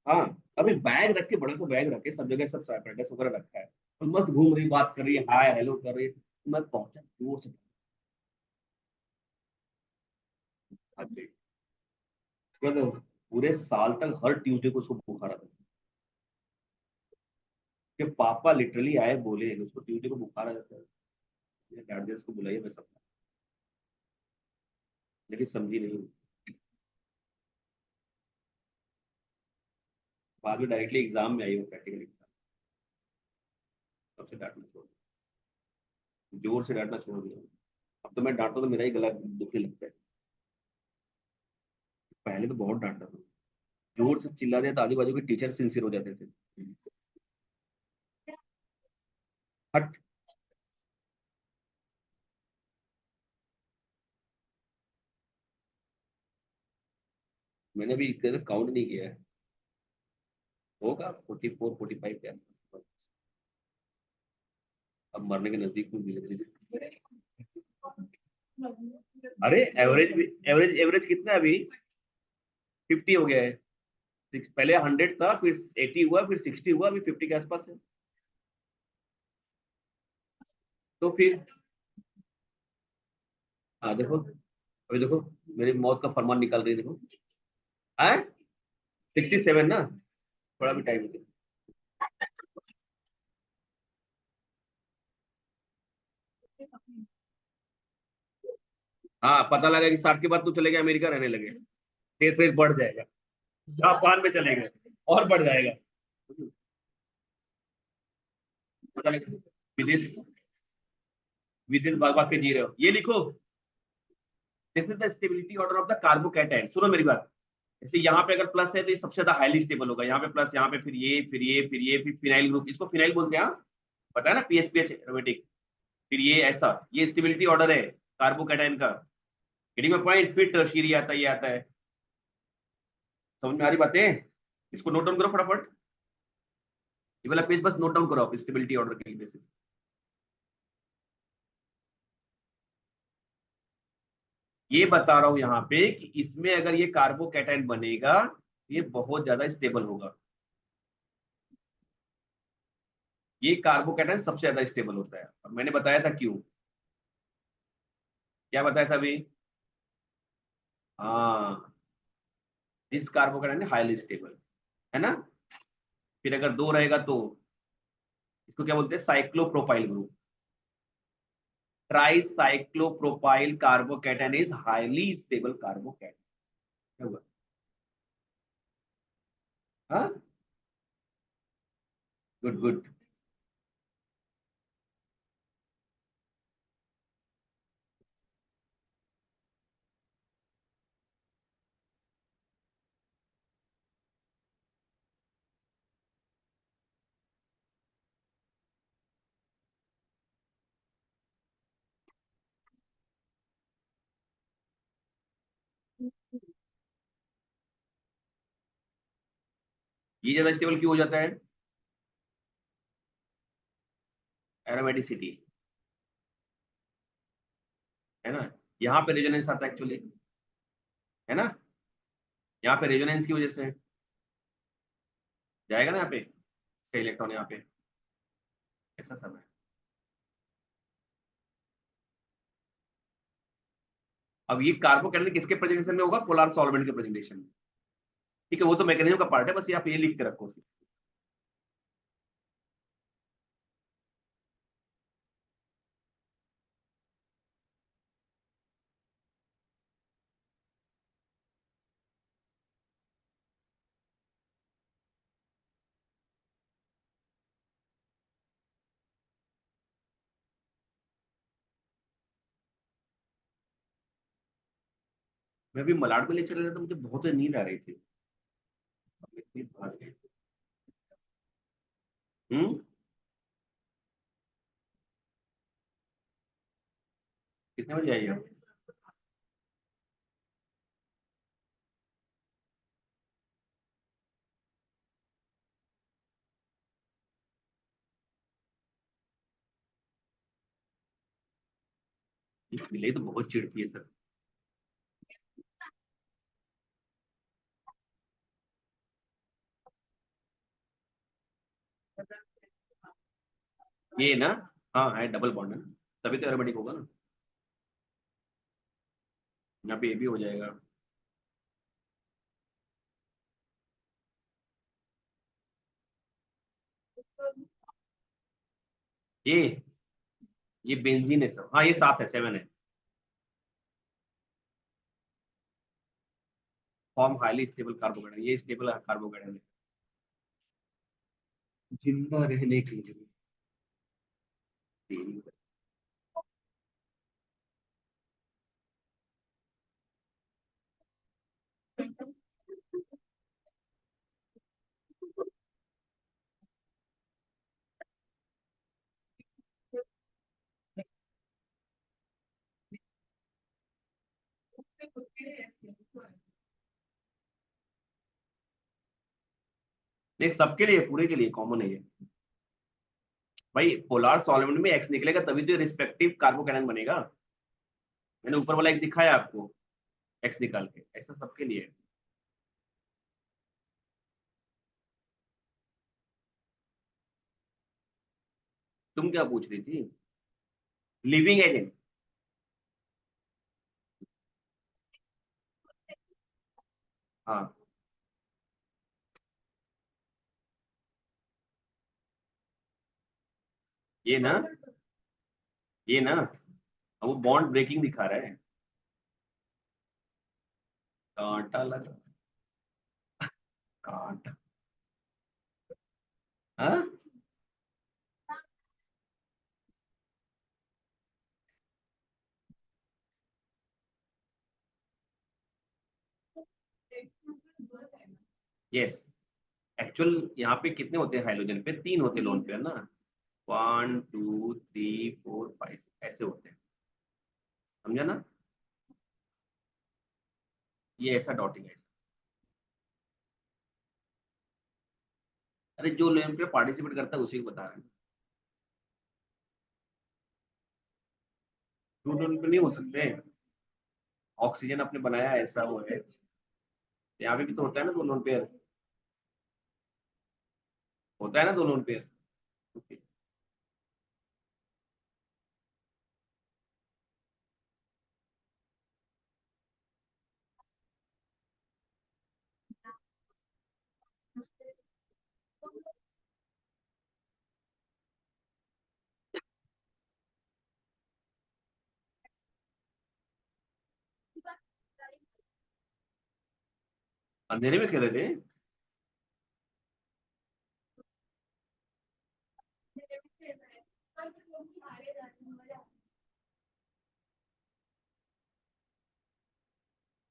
Speaker 1: हाँ, अभी बैग रख के, बड़ा सा बैग रख के, सब जगह सब apparatus वगैरह रखा है, और मस्त घूम रही, बात कर रही है, हाय हेलो कर रही है। मैं पहुंचा जोर से, भाग गई। उसके बाद पूरे साल तक हर ट्यूसडे को उसको बुखार आता था। कि पापा लिटरली आए, बोले उसको ट्यूसडे को बुखार आ जाता है। मैंने डांट दिया, उसको बुलाइए, मैं सब, लेकिन समझी नहीं। बाद में डायरेक्टली एग्जाम में आई वो, प्रैक्टिकल एग्जाम। तब से डांटना छोड़ दिया, जोर से डांटना छोड़ दिया। अब तो मैं डांटता तो मेरा ही गला दुखने लगता है। पहले तो बहुत डांटता था, जोर से चिल्ला दिया तो आजू बाजू के टीचर सिंसियर हो जाते थे। हट। मैंने भी काउंट नहीं किया है, होगा 44 45 के आसपास। अब मरने के नजदीक में धीरे धीरे। अरे एवरेज भी, एवरेज एवरेज कितना है अभी? 50 हो गया है। पहले 100 था, फिर 80 हुआ, फिर 60 हुआ, अभी 50 के आसपास है। तो फिर, हाँ देखो, अभी देखो, मेरी मौत का फरमान निकाल रही है, देखो। है 67 ना, थोड़ा भी टाइम है। हाँ, पता लगा कि 60 के बाद तू चले गया अमेरिका रहने लगे, तेज तेज बढ़ जाएगा, जापान में चले गए, और बढ़ जाएगा। पता लगा, विदेश, विदेश भाग भाग के जी रहे हो, ये लिखो। This is the stability order of the carbocation. सुनो मेरी बात, जैसे यहाँ पे अगर प्लस है तो ये सबसे ज्यादा हाईली स्टेबल होगा, यहाँ पे प्लस, यहाँ पे फिर ये, फिर ये, फिर ये, फिर फिनाइल ग्रुप, इसको फिनाइल बोलते हैं, हाँ? पता है ना, पीएच एरोमेटिक। फिर ये ऐसा, ये स्टेबिलिटी ऑर्डर है कार्बोकैटायन का। Getting my point? फिर टर्शियरी आता है, ये आता है। समझ में आ रही बातें? इसको नोट डाउन करो फटाफट, ये वाला पेज बस नोट डाउन करो आप, स्टेबिलिटी ऑर्डर के बेसिस। ये बता रहा हूं यहाँ पे कि इसमें अगर ये कार्बोकैटायन बनेगा, ये बहुत ज्यादा स्टेबल होगा। ये कार्बोकैटायन सबसे ज्यादा स्टेबल होता है, और मैंने बताया था क्यों। क्या बताया था अभी? हाँ, दिस कार्बोकैटायन हाईली स्टेबल, है ना? फिर अगर दो रहेगा तो इसको क्या बोलते हैं? Cyclopropyl group. Tricyclopropyl carbocation is highly stable carbocation. क्या हुआ? हाँ, गुड गुड। ये ज्यादा स्टेबल क्यों हो जाता है? एरोमेटिसिटी, है ना? यहाँ पे रेजोनेंस आता है एक्चुअली, है ना? यहाँ पे रेजोनेंस की वजह से जाएगा ना, यहाँ पे इसका इलेक्ट्रॉन यहाँ पे, ऐसा सब है। अब ये कार्बोकैटायन किसके प्रेजेंटेशन में होगा? पोलर सॉल्वेंट के प्रेजेंटेशन में। ठीक है, वो तो मैकेनिज्म का पार्ट है, बस ये आप ये लिख के रखो। मैं भी मलाड में ले चला गया था, मुझे बहुत नींद आ रही थी। अब इतनी भाग गई। हम्म। कितने बजे आई आप? ये मिले तो बहुत चिढ़ती है सर। ये ना, हाँ है, डबल बॉन्ड है ना, तभी तो एरोमेटिक होगा ना। यहाँ पे ये भी हो जाएगा। ये ये बेंजीन है सर, हाँ ये 7 है, 7 है। फॉर्म हाईली स्टेबल कार्बोकेटाइन, ये स्टेबल कार्बोकेटाइन है। जिंदा रहने के लिए। तेरी- नहीं, सबके लिए, पूरे के लिए कॉमन है ये। भाई पोलार सॉल्वेंट में एक्स निकलेगा तभी तो रिस्पेक्टिव कार्बोकेटाइन बनेगा। मैंने ऊपर वाला एक दिखाया आपको, एक्स निकाल के, ऐसा सबके लिए है। तुम क्या पूछ रही थी? Living agent. हाँ। ये ना, ये ना, अब वो बॉन्ड ब्रेकिंग दिखा रहा है। कांटा लगा। कांटा। हाँ। यस। एक्चुअल यहाँ पे कितने होते हैं हाइड्रोजन पे? 3 होते हैं लोन पे, है ना। 1 2 3 4 5 ऐसे होते हैं। समझा ना? ये ऐसा डॉटिंग है। अरे जो लोन पे पार्टिसिपेट करता है उसी को बता रहे हैं। टू लोन पे नहीं हो सकते। ऑक्सीजन अपने बनाया है, ऐसा वो है। यहाँ पे भी तो होता है ना 2 लोन पेयर। होता है ना 2 लोन पेयर। अंधेरे में खेले थे।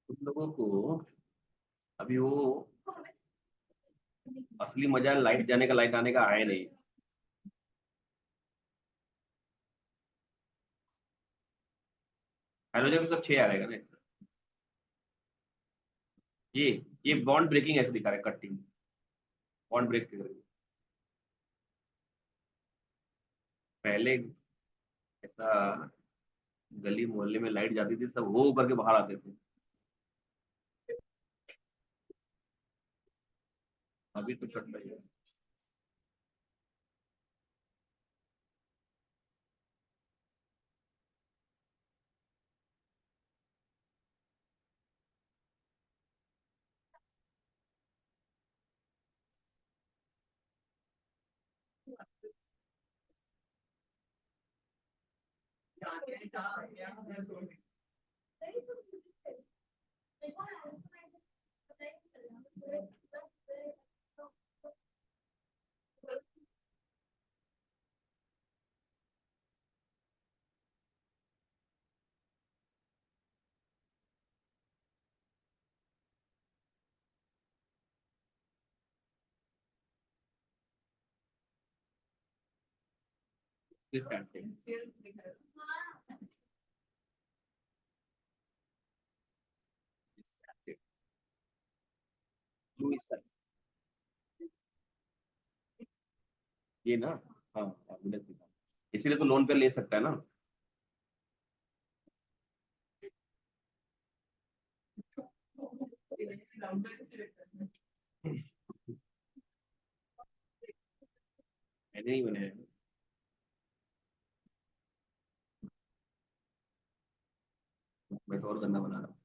Speaker 1: तुम लोगों को अभी वो असली मजा लाइट जाने का, लाइट आने का आया नहीं। हाइड्रोजन में सब 6 आ रहेगा ना इसका। ये ये बॉन्ड ब्रेकिंग ऐसे दिखा रहा है, कटिंग। बॉन्ड ब्रेक करके पहले ऐसा गली मोहल्ले में लाइट जाती थी, सब वो करके बाहर आते थे। अभी तो कट रही है। दिस साइड से ब्लू इस साइड, ये ना। हाँ हाँ, इसीलिए तो लोन पे ले सकता है ना। मैंने नहीं बनाया। मैं तो और गंदा बना रहा हूँ।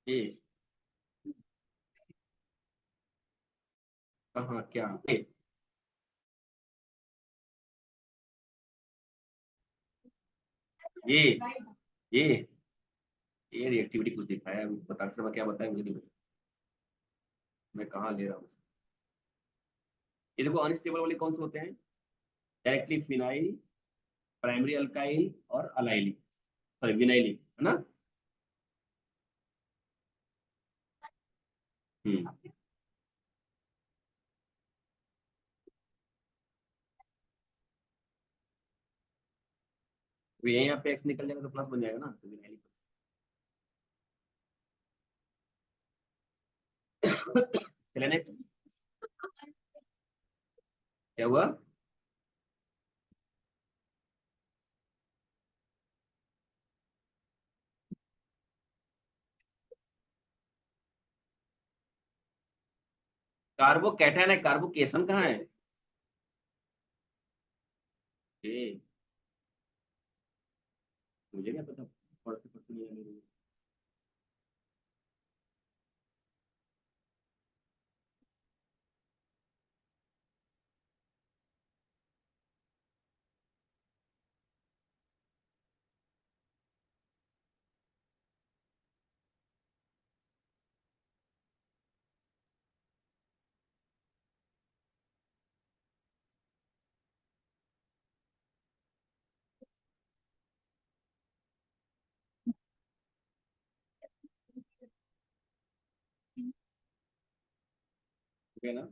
Speaker 1: ये हाँ क्या ये ये ये रिएक्टिविटी कुछ दिखाया है, बता समय क्या बताया मुझे नहीं पता। मैं कहाँ ले रहा हूँ। ये देखो अनस्टेबल वाले कौन से होते हैं? डायरेक्टली फिनाइल, प्राइमरी अल्काइल और अलाइली, सॉरी विनाइली, है ना। हम्म। तो ये यहाँ पे एक्स निकल जाएगा तो प्लस बन जाएगा ना, तो विनाइली। चले नेक्स्ट। क्या हुआ? कार्बो कैटायन है, कार्बोकेशन कहाँ है? ए, मुझे क्या पता, पढ़ते पढ़ते नहीं आने। ठीक है ना।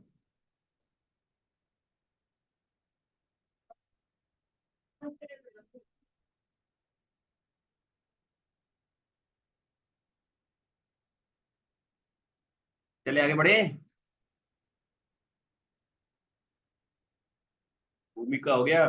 Speaker 1: चले आगे बढ़े। भूमिका हो गया।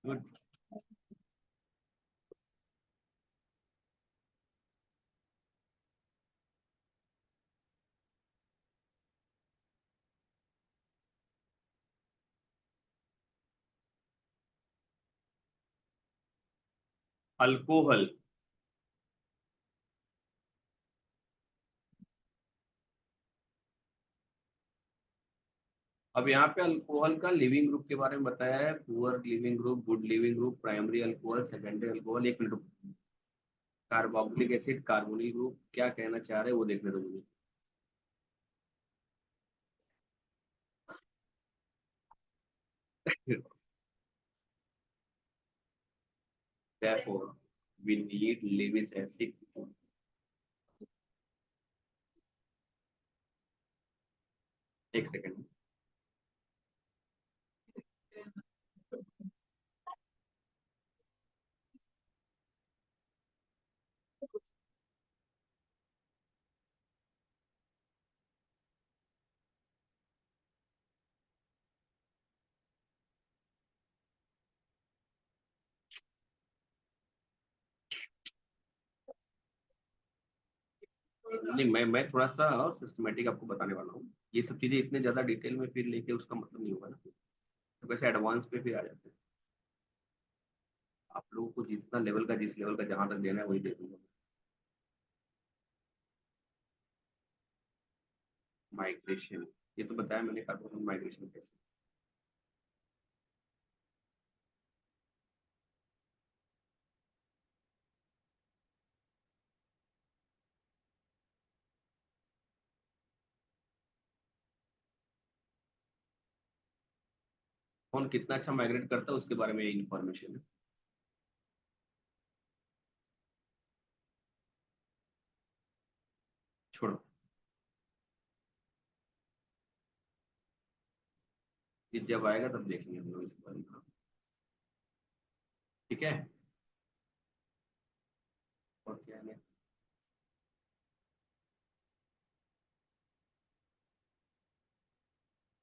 Speaker 1: गुड। अल्कोहल। अब यहाँ पे अल्कोहल का लिविंग ग्रुप के बारे में बताया है, poor leaving group, good leaving group, primary alcohol, secondary alcohol. एक minute. Carboxylic acid, carbonyl group, क्या कहना चाह रहे हैं वो देखने दो मुझे। Therefore, we need Lewis acid। एक सेकंड। नहीं, मैं थोड़ा सा और सिस्टमेटिक आपको बताने वाला हूँ। ये सब चीजें इतने ज्यादा डिटेल में फिर लेके उसका मतलब नहीं होगा ना, तो वैसे एडवांस पे फिर आ जाते हैं। आप लोगों को जितना लेवल का, जिस लेवल का जहां तक देना है वही दे दूंगा। माइग्रेशन, ये तो बताया मैंने, कार्बन माइग्रेशन कैसे। कौन कितना अच्छा माइग्रेट करता है उसके बारे में इंफॉर्मेशन है। छोड़ो, ये जब आएगा तब देखेंगे हम लोग इसके बारे में। ठीक है। और क्या है,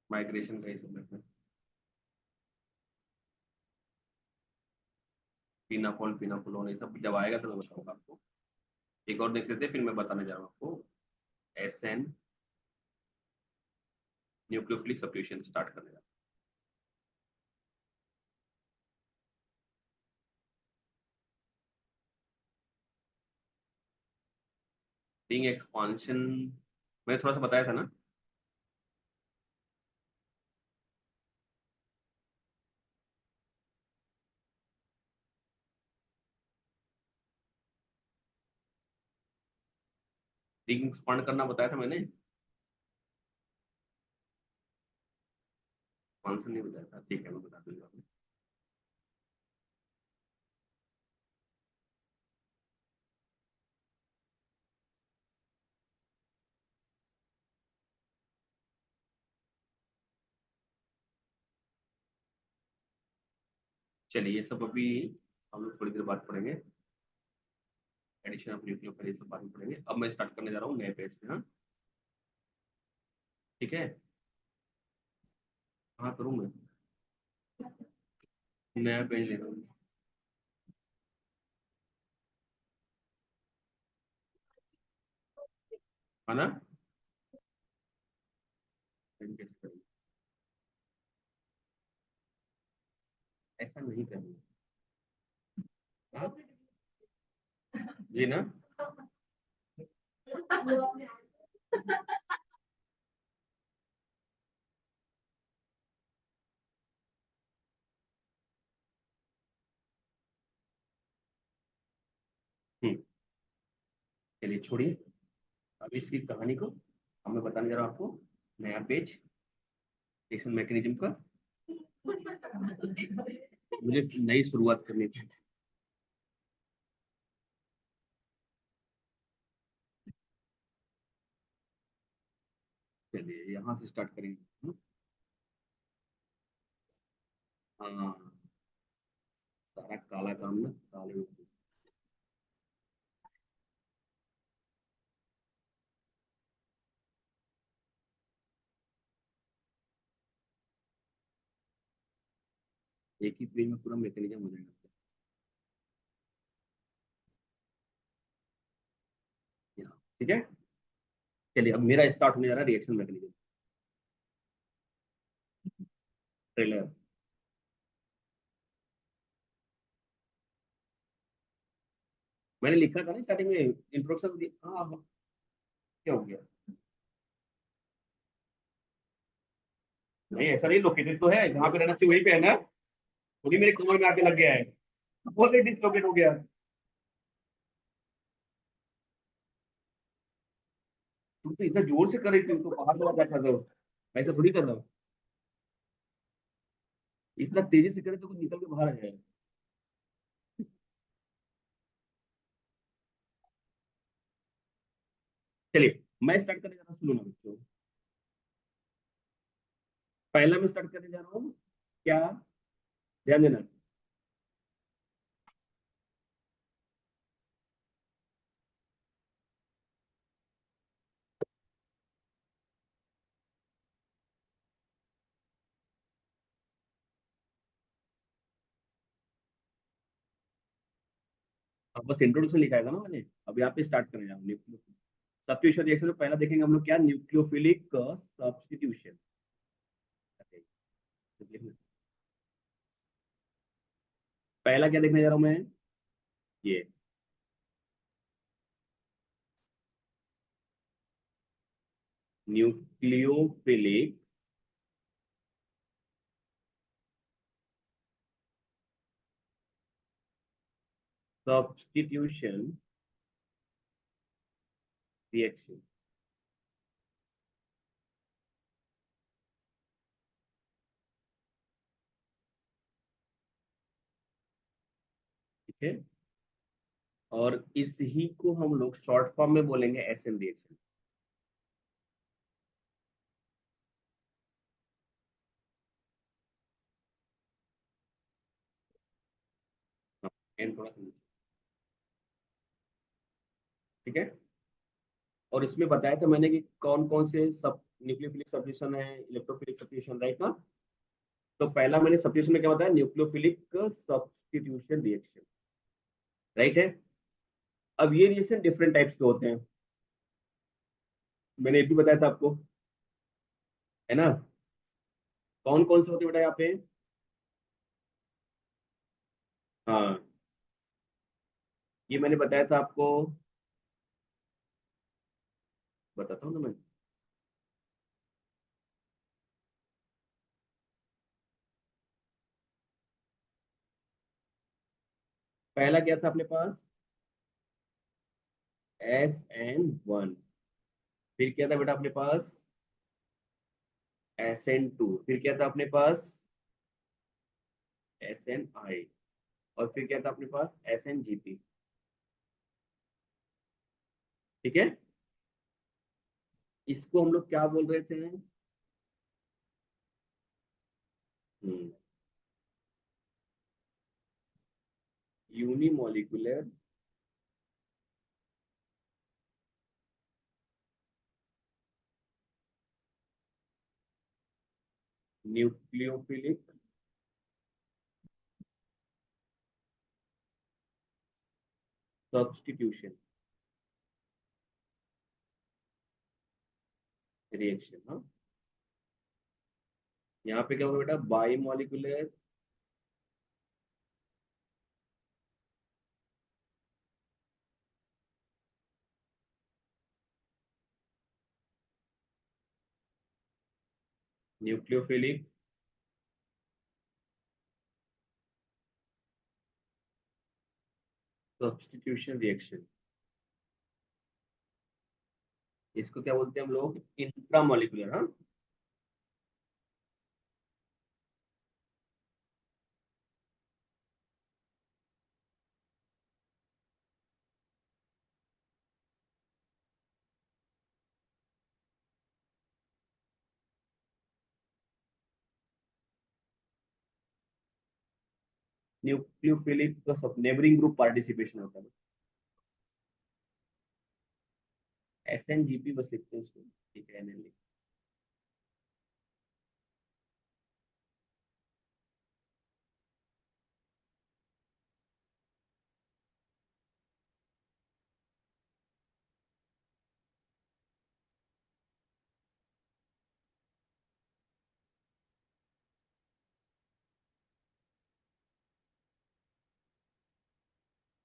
Speaker 1: माइग्रेशन का ये सब रहता है। पीनाफोल, पीनाफोलोन, ये सब जब आएगा तो मैं बताऊंगा आपको। एक और देख लेते हैं, फिर मैं बताने जा रहा हूँ आपको। SN न्यूक्लियोफिलिक सब्स्टिट्यूशन स्टार्ट करने जा रहा हूँ। रिंग एक्सपांशन मैंने थोड़ा सा बताया था ना। रिंग एक्सपांड करना बताया था मैंने, एक्सपांशन नहीं बताया था। ठीक है, मैं बता दूंगा आपको। चलिए, ये सब अभी हम लोग थोड़ी देर बाद पढ़ेंगे। एडिशन ऑफ न्यूक्लियोफाइल, ये सब बाद में पढ़ेंगे। अब मैं स्टार्ट करने जा रहा हूँ नए पेज से। हाँ, ठीक है। हाँ, करूँ मैं। नया पेज ले रहा हूँ, है ना। पेज कैसे करूँ? ऐसा नहीं करूँगा। हाँ, ये ना। हम्म, चलिए छोड़िए अब इसकी कहानी को। अब मैं बताने जा रहा हूँ आपको नया पेज, रिएक्शन मैकेनिज्म का। मुझे नई शुरुआत करनी थी। चलिए यहाँ से स्टार्ट करेंगे। हाँ, सारा काला काम ना काले में। एक ही पेज में पूरा मैकेनिज्म हो जाएगा। यहाँ, ठीक है। चलिए, अब मेरा स्टार्ट होने जा रहा है रिएक्शन मैकेनिज्म। ट्रेलर। मैंने लिखा था ना स्टार्टिंग में, इंट्रोडक्शन। हाँ हाँ, क्या हो गया? नहीं, ऐसा नहीं, लोकेटेड तो है, जहाँ पे रहना चाहिए वहीं पे है ना। वही मेरे कमर में आके लग गया है। ऑलरेडी डिसलोकेट हो गया। तुम तो इतना जोर से कर रही थी, तो बाहर दबा क्या कर रहे हो? ऐसा थोड़ी कर रहा हूँ। इतना तेजी से करे तो कुछ निकल के बाहर आ जाए। चलिए, मैं स्टार्ट करने जा रहा हूँ, सुनो ना बच्चों। पहला मैं स्टार्ट करने जा रहा हूँ, क्या, ध्यान देना। अब बस इंट्रोडक्शन लिखा है ना मैंने, अब यहाँ पे स्टार्ट करने जा रहा हूँ। सब्स्टिट्यूशन रिएक्शन में पहला देखेंगे हम लोग क्या, न्यूक्लियोफिलिक सब्स्टिट्यूशन। पहला क्या देखने जा रहा हूं मैं, ये न्यूक्लियोफिलिक सब्स्टिट्यूशन रिएक्शन। ठीक है, और इस ही को हम लोग शॉर्ट फॉर्म में बोलेंगे एसएन रिएक्शन। एन थोड़ा सा, ठीक है। और इसमें बताया था मैंने कि कौन कौन से सब न्यूक्लियोफिलिक सब्स्टिट्यूशन है, इलेक्ट्रोफिलिक सब्स्टिट्यूशन, राइट ना। तो पहला मैंने सब्स्टिट्यूशन में क्या बताया, न्यूक्लियोफिलिक सब्स्टिट्यूशन रिएक्शन, राइट है। अब ये रिएक्शन डिफरेंट टाइप्स के होते हैं, मैंने ये भी बताया था आपको, है ना। कौन कौन से होते हैं बेटा यहाँ पे, हाँ ये मैंने बताया था आपको, बताता हूँ ना मैं। पहला क्या था अपने पास, SN1। फिर क्या था बेटा अपने पास, SN2। फिर क्या था अपने पास, SNI। और फिर क्या था अपने पास, SNGP। ठीक है, इसको हम लोग क्या बोल रहे थे, यूनिमोलिकुलर न्यूक्लियोफिलिक सब्स्टिट्यूशन रिएक्शन। हाँ, यहाँ पे क्या होगा बेटा, by molecular nucleophilic substitution reaction. इसको क्या बोलते हैं हम लोग, इंट्रामोलिकुलर। हाँ, न्यूक्लियोफिलिक का सब नेबरिंग ग्रुप पार्टिसिपेशन होता है, SNGP बस लिखते हैं इसको, ठीक है, NL।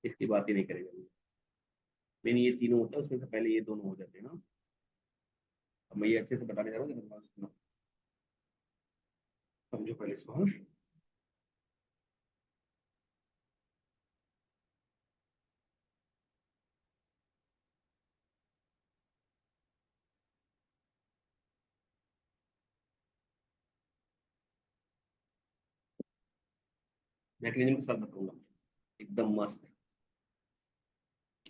Speaker 1: इसकी बात ही नहीं करेंगे, मेन ये तीनों होता है, उसमें से पहले ये दोनों हो जाते हैं ना। अब मैं ये अच्छे से बताने जा रहा हूँ, समझो पहले इसको। हाँ, मैकेनिज्म के साथ बताऊंगा, एकदम मस्त,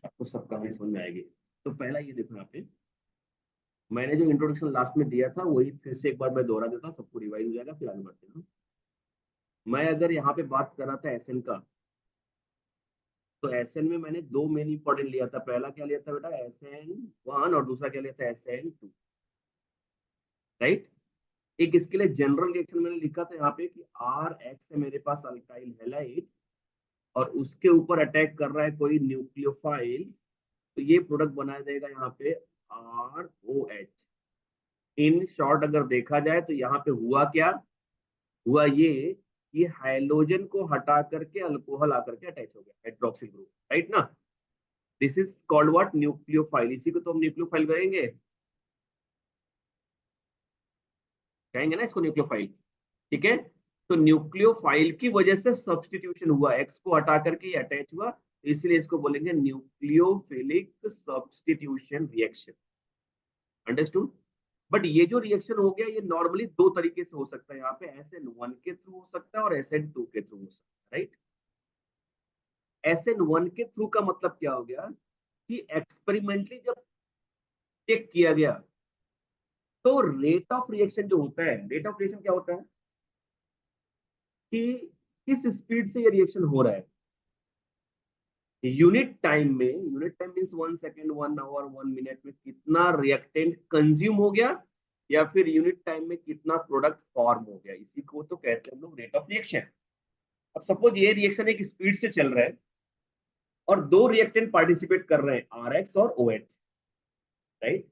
Speaker 1: आपको सब कहानी समझ में आएगी। तो पहला ये देखो यहाँ पे, मैंने जो इंट्रोडक्शन लास्ट में दिया था वही फिर से एक बार मैं दोहरा देता हूँ, सबको रिवाइज हो जाएगा, फिर आगे बढ़ते हैं। मैं अगर यहाँ पे बात कर रहा था एसएन का, तो एसएन में मैंने दो मेन इंपॉर्टेंट लिया था। पहला क्या लिया था बेटा, SN1, और दूसरा क्या लिया था, SN2, राइट। एक इसके लिए जनरल रिएक्शन मैंने लिखा था यहाँ पे कि RX है मेरे पास अल्काइल हैलाइड, और उसके ऊपर अटैक कर रहा है कोई न्यूक्लियोफाइल, तो ये प्रोडक्ट बनाया जाएगा यहाँ पे इन शॉर्ट अगर देखा जाए तो यहाँ पे हुआ क्या, हुआ ये कि हाइड्रोजन को हटा करके अल्कोहल आकर के अटैच हो गया हाइड्रोक्सिल ग्रुप, राइट ना। This is called what, nucleophile. इसी को तो हम न्यूक्लियोफाइल कहेंगे, कहेंगे ना इसको न्यूक्लियोफाइल। ठीक है, तो न्यूक्लियोफाइल की वजह से सब्स्टिट्यूशन हुआ, एक्स को हटा करके अटैच हुआ, इसलिए इसको बोलेंगे nucleophilic substitution reaction. Understood. But ये जो रिएक्शन हो गया ये नॉर्मली दो तरीके से हो सकता है, यहाँ पे SN1 के थ्रू हो सकता है और SN2 के थ्रू हो सकता है, राइट। SN1 के थ्रू का मतलब क्या हो गया कि एक्सपेरिमेंटली जब चेक किया गया तो रेट ऑफ रिएक्शन जो होता है, रेट ऑफ रिएक्शन क्या होता है कि किस स्पीड से ये रिएक्शन हो रहा है। यूनिट टाइम में, unit time means 1 second, 1 hour, 1 minute में कितना रिएक्टेंट कंज्यूम हो गया, या फिर यूनिट टाइम में कितना प्रोडक्ट फॉर्म हो गया, इसी को तो कहते हैं हम लोग रेट ऑफ रिएक्शन। अब सपोज ये रिएक्शन एक स्पीड से चल रहा है और दो रिएक्टेंट पार्टिसिपेट कर रहे हैं, RX और OH, राइट।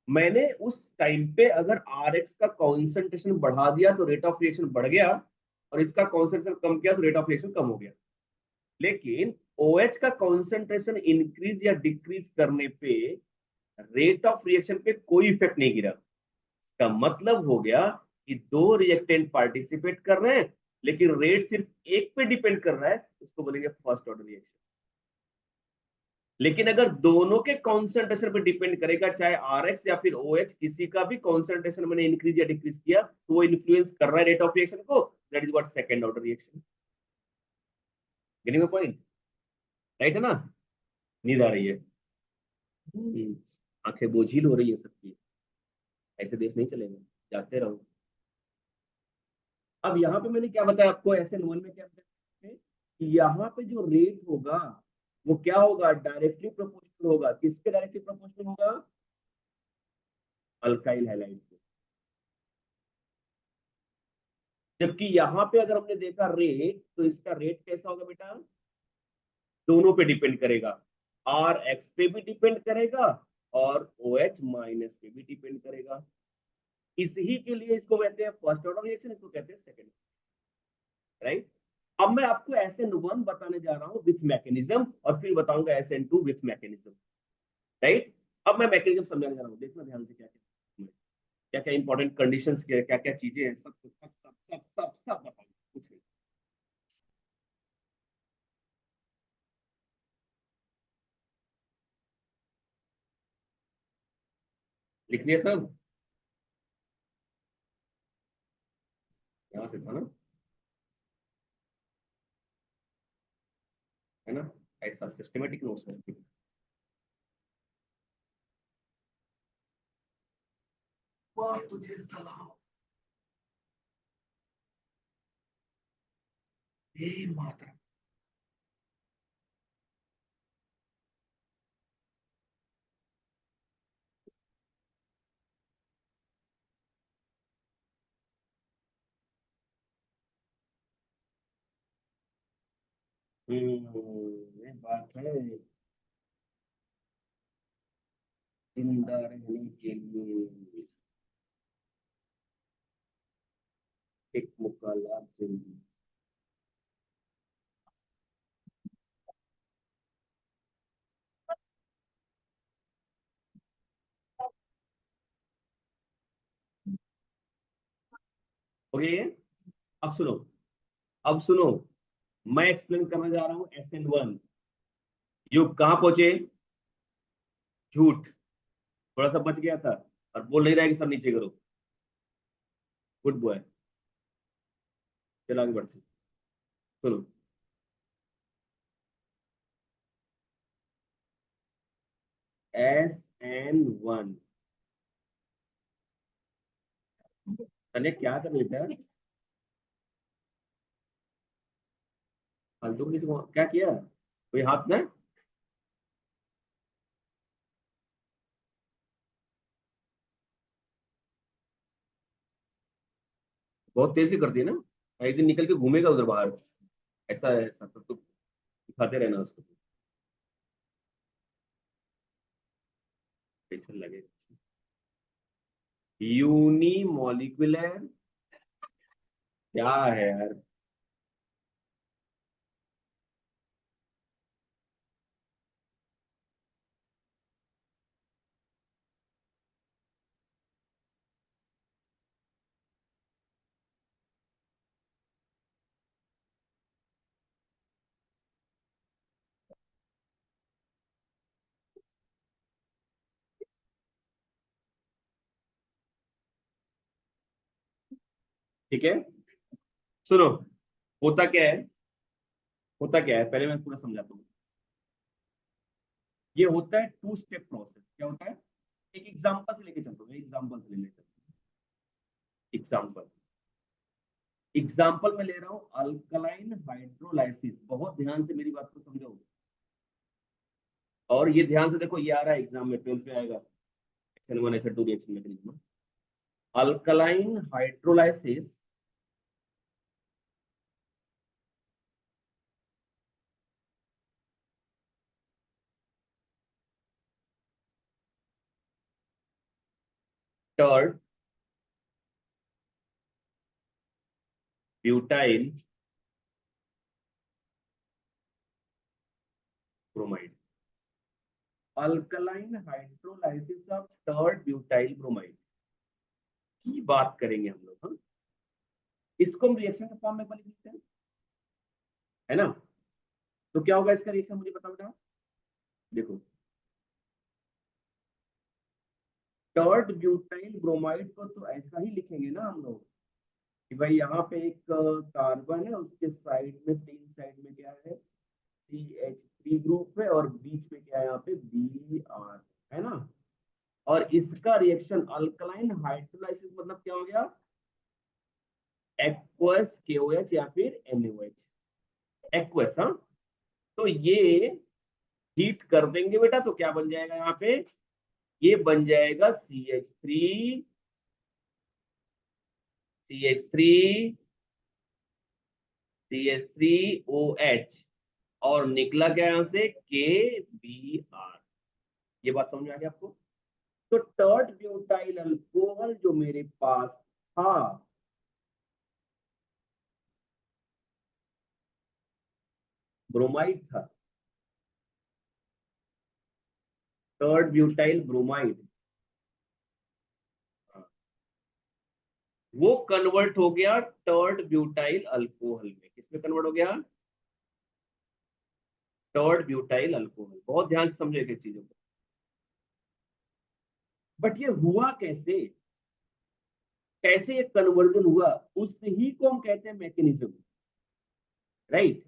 Speaker 1: मैंने उस टाइम पे अगर RX का कॉन्सेंट्रेशन बढ़ा दिया तो रेट ऑफ रिएक्शन बढ़ गया, और इसका कॉन्सेंट्रेशन कम किया तो रेट ऑफ रिएक्शन कम हो गया। लेकिन OH का कॉन्सेंट्रेशन इंक्रीज या डिक्रीज करने पे रेट ऑफ रिएक्शन पे कोई इफेक्ट नहीं गिरा। इसका मतलब हो गया कि दो रिएक्टेंट पार्टिसिपेट कर रहे हैं लेकिन रेट सिर्फ एक पे डिपेंड कर रहा है, उसको बोलेंगे फर्स्ट ऑर्डर रिएक्शन। लेकिन अगर दोनों के कॉन्सेंट्रेशन पे डिपेंड करेगा, चाहे RX या फिर OH, किसी का भी कॉन्सेंट्रेशन मैंने इंक्रीज या डिक्रीज किया तो वो इन्फ्लुएंस कर रहा है रेट ऑफ रिएक्शन को, that is what second order reaction. Getting my point, right है ना। नींद आ रही है। आंखें बोझिल हो रही है सबकी, ऐसे देश नहीं चलेगा, जागते रहो। अब यहाँ पे मैंने क्या बताया आपको, SN1 में क्या बताया कि यहाँ पे जो रेट होगा वो क्या होगा, डायरेक्टली प्रोपोर्शनल होगा। किसके डायरेक्टली प्रोपोर्शनल होगा, अल्काइल हैलाइड के। जबकि यहाँ पे अगर हमने देखा रेट, तो इसका रेट कैसा होगा बेटा, दोनों पे डिपेंड करेगा, RX पे भी डिपेंड करेगा और OH माइनस पे भी डिपेंड करेगा। इसी के लिए इसको कहते हैं फर्स्ट ऑर्डर रिएक्शन, इसको कहते हैं सेकंड, राइट। अब मैं आपको SN1 बताने जा रहा हूँ विथ मैकेनिज्म, और फिर बताऊंगा SN2 विथ मैकेनिज्म, राइट। अब मैं मैकेनिज्म समझाने जा रहा हूँ, देखना ध्यान से क्या क्या क्या इंपॉर्टेंट कंडीशंस, क्या क्या चीजें हैं, सब सब सब सब सब सब बताऊंगा, कुछ नहीं। लिख लिया सब, यहाँ से था ना, है ना, ऐसा सिस्टमेटिक नोट्स है। वाह तुझे सलाम, हे माता। ये बात है, जिंदा रहने के लिए एक मुकाला जरूरी। ओके, अब सुनो, अब सुनो, मैं एक्सप्लेन करने जा रहा हूँ SN1। युग कहाँ पहुंचे, झूठ, थोड़ा सा बच गया था और बोल नहीं रहा है कि सब नीचे करो। गुड बॉय, चलो आगे बढ़ते हैं। सुनो, SN1, तने क्या कर लेता है, फालतू किसी को क्या किया, कोई हाथ में, बहुत तेज से करती है ना, एक दिन निकल के घूमेगा उधर बाहर, ऐसा है, ऐसा तो दिखाते रहना उसको, कैसे लगे। यूनिमोलिकुलर, क्या है यार? ठीक है, सुनो, होता क्या है, होता क्या है, पहले मैं पूरा समझाता हूँ। ये होता है टू स्टेप प्रोसेस। क्या होता है? एक एग्जांपल से लेके चलता हूँ, एग्जांपल से ले लेते हैं। एग्जांपल, एग्जांपल में ले रहा हूँ अल्कलाइन हाइड्रोलाइसिस। बहुत ध्यान से मेरी बात को समझो, और ये ध्यान से देखो, ये आ रहा है एग्जाम में, 12th में आएगा, SN1 SN2 reaction mechanism. Alkaline hydrolysis टर्ड butyl bromide. Alkaline hydrolysis of टर्ड butyl bromide की बात करेंगे हम लोग, हाँ? इसको हम रिएक्शन के फॉर्म में लिख लेते हैं, है ना? तो क्या होगा इसका रिएक्शन, मुझे बताओ बेटा। देखो, टर्ड ब्यूटाइल ब्रोमाइड को तो ऐसा ही लिखेंगे ना हम लोग, कि भाई यहाँ पे एक कार्बन है, उसके साइड में, तीन साइड में क्या है, CH3 ग्रुप है, और बीच में क्या है, यहाँ पे Br, है ना? और इसका रिएक्शन अल्कलाइन हाइड्रोलाइसिस मतलब क्या हो गया, एक्वस KOH या फिर NaOH, एक्वस, हाँ। तो ये हीट कर देंगे बेटा, तो क्या बन जाएगा यहाँ पे, ये बन जाएगा CH3 CH3OH, और निकला क्या यहाँ से, KBr। ये बात समझ में आ गई आपको? तो टर्ड ब्यूटाइल अल्कोहल जो मेरे पास था, ब्रोमाइड था, टर्ड ब्यूटाइल ब्रोमाइड, वो कन्वर्ट हो गया टर्ड ब्यूटाइल अल्कोहल में। किसमें कन्वर्ट हो गया? टर्ड ब्यूटाइल अल्कोहल। बहुत ध्यान से समझेगा चीजों को। बट ये हुआ कैसे, कैसे ये कन्वर्जन हुआ, उस ही को हम कहते हैं मैकेनिज्म, राइट?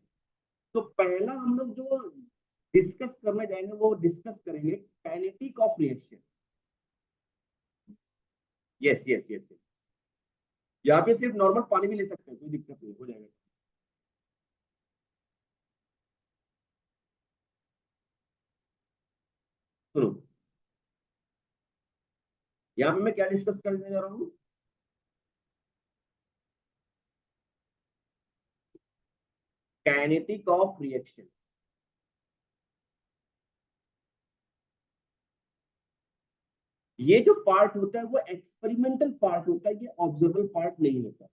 Speaker 1: तो पहला हम लोग जो डिस्कस करने जाएंगे, वो डिस्कस करेंगे kinetic of reaction. Yes yes yes, यहाँ पे सिर्फ नॉर्मल पानी भी ले सकते हैं, कोई दिक्कत नहीं, हो जाएगा। सुनो, यहाँ पे मैं क्या डिस्कस करने जा रहा हूँ, काइनेटिक ऑफ रिएक्शन। ये जो पार्ट होता है वो एक्सपेरिमेंटल पार्ट होता है, ये ऑब्जर्वेबल पार्ट नहीं होता।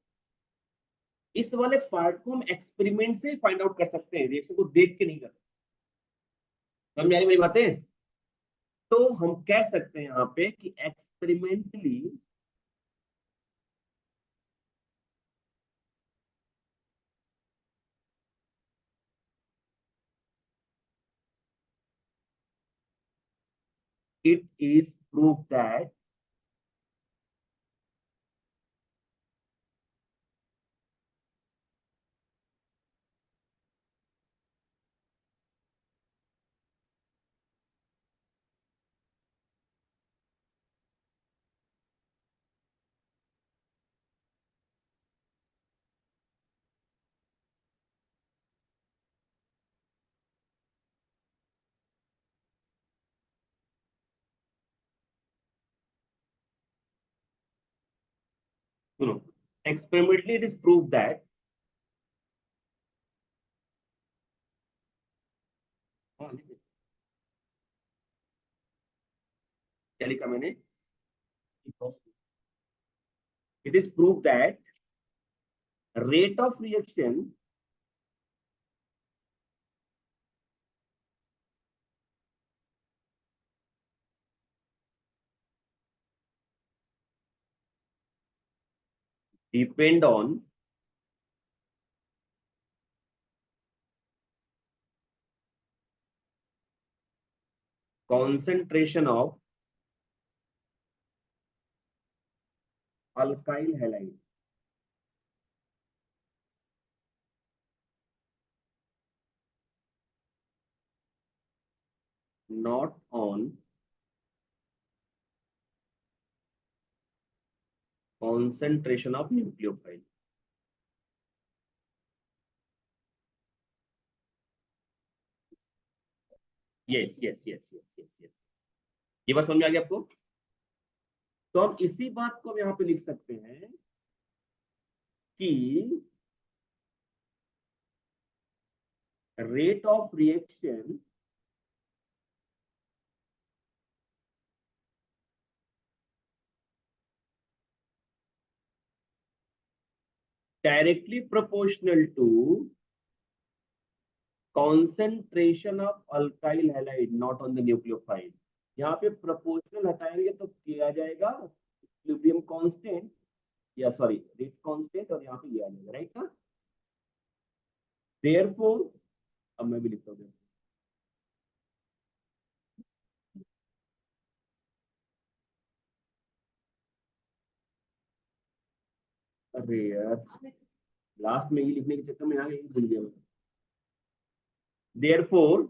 Speaker 1: इस वाले पार्ट को हम एक्सपेरिमेंट से फाइंड आउट कर सकते हैं, रिएक्शन को देख के नहीं कर सकते। समझ में आ रही मेरी बातें? तो हम कह सकते हैं यहाँ पे कि experimentally it is proof that सुनो, experimentally it is proved that, हाँ, क्या लिखा मैंने, It is proved that rate of reaction depend on concentration of alkyl halide, not on concentration of nucleophile. Yes yes yes yes yes yes, ये बात समझ में आ गया आपको? तो हम इसी बात को हम यहाँ पे लिख सकते हैं कि rate of reaction directly proportional to concentration of alkyl halide not on the nucleophile. यहाँ पे प्रोपोर्शनल हटाएंगे तो किया जाएगा इक्विलिब्रियम कांस्टेंट, या सॉरी रेट कांस्टेंट, और यहाँ पे ये आ जाएगा, राइट ना? देयरफॉर, अब मैं भी लिखता हूँ, अरे यार लास्ट में ये लिखने के चक्कर में यहाँ यही भूल गया मैं। Therefore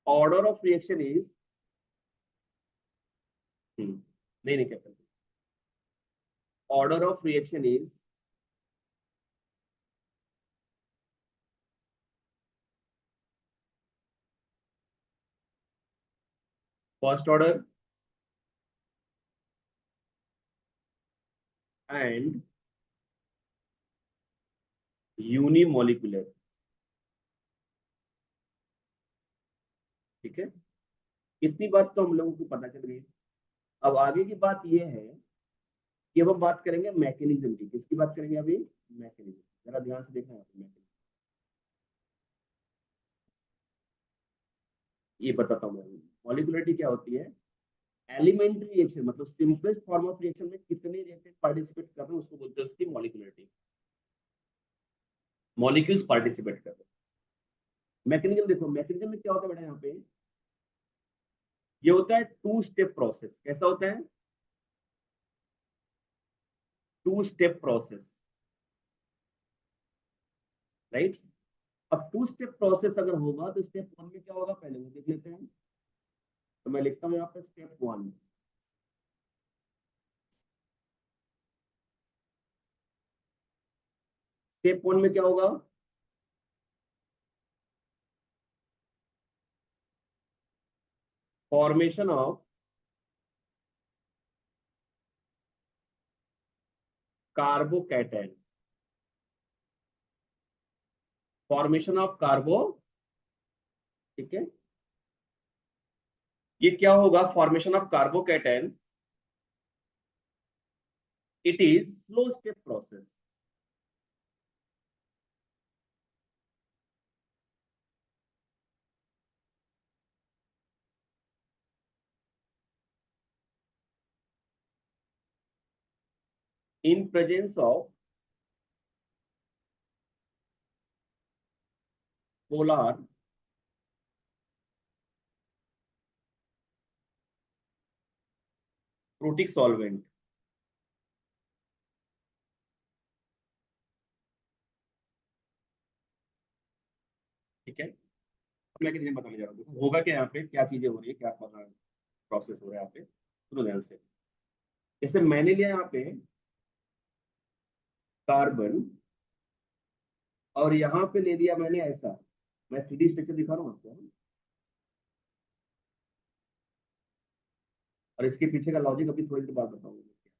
Speaker 1: order of reaction is, नहीं नहीं, क्या order of reaction is first order and unimolecular. ठीक है, इतनी बात तो हम लोगों को पता चल गई। अब आगे की बात यह है कि अब हम बात करेंगे मैकेनिज्म की। किसकी बात करेंगे अभी? मैकेनिज्म। जरा ध्यान से देखना है मैकेनिज्म, ये बताता हूँ मैं। मॉलिकुलरिटी क्या होती है? एलिमेंट्री रिएक्शन, मतलब सिंपलेस्ट फॉर्म ऑफ रिएक्शन में कितने रिएक्टेंट पार्टिसिपेट कर रहे हैं उसको बोलते हैं उसकी मॉलिकुलरिटी। मॉलिक्यूल्स पार्टिसिपेट कर रहे हैं। मैकेनिज्म देखो, मैकेनिज्म में क्या होता है बेटा, यहाँ पे ये होता है टू स्टेप प्रोसेस। कैसा होता है? Two step process, right? अब टू स्टेप प्रोसेस अगर होगा तो स्टेप वन में क्या होगा पहले वो देख लेते हैं। तो मैं लिखता हूँ यहाँ पे स्टेप वन। स्टेप वन में क्या होगा? Formation of carbocation. Formation of carbo, ठीक है, ये क्या होगा? Formation of carbocation, it is slow step process. In presence of polar protic solvent. ठीक है, मैं किसी बताने जा रहा हूँ होगा क्या, यहाँ पे क्या चीजें हो रही है, क्या प्रोसेस हो रहा है यहाँ पे, सुनो ध्यान से। जैसे मैंने लिया यहाँ पे कार्बन, और यहाँ पे ले लिया मैंने ऐसा, मैं 3D स्ट्रक्चर दिखा रहा हूँ आपको, और इसके पीछे का लॉजिक अभी थोड़ी देर बाद बताऊंगा।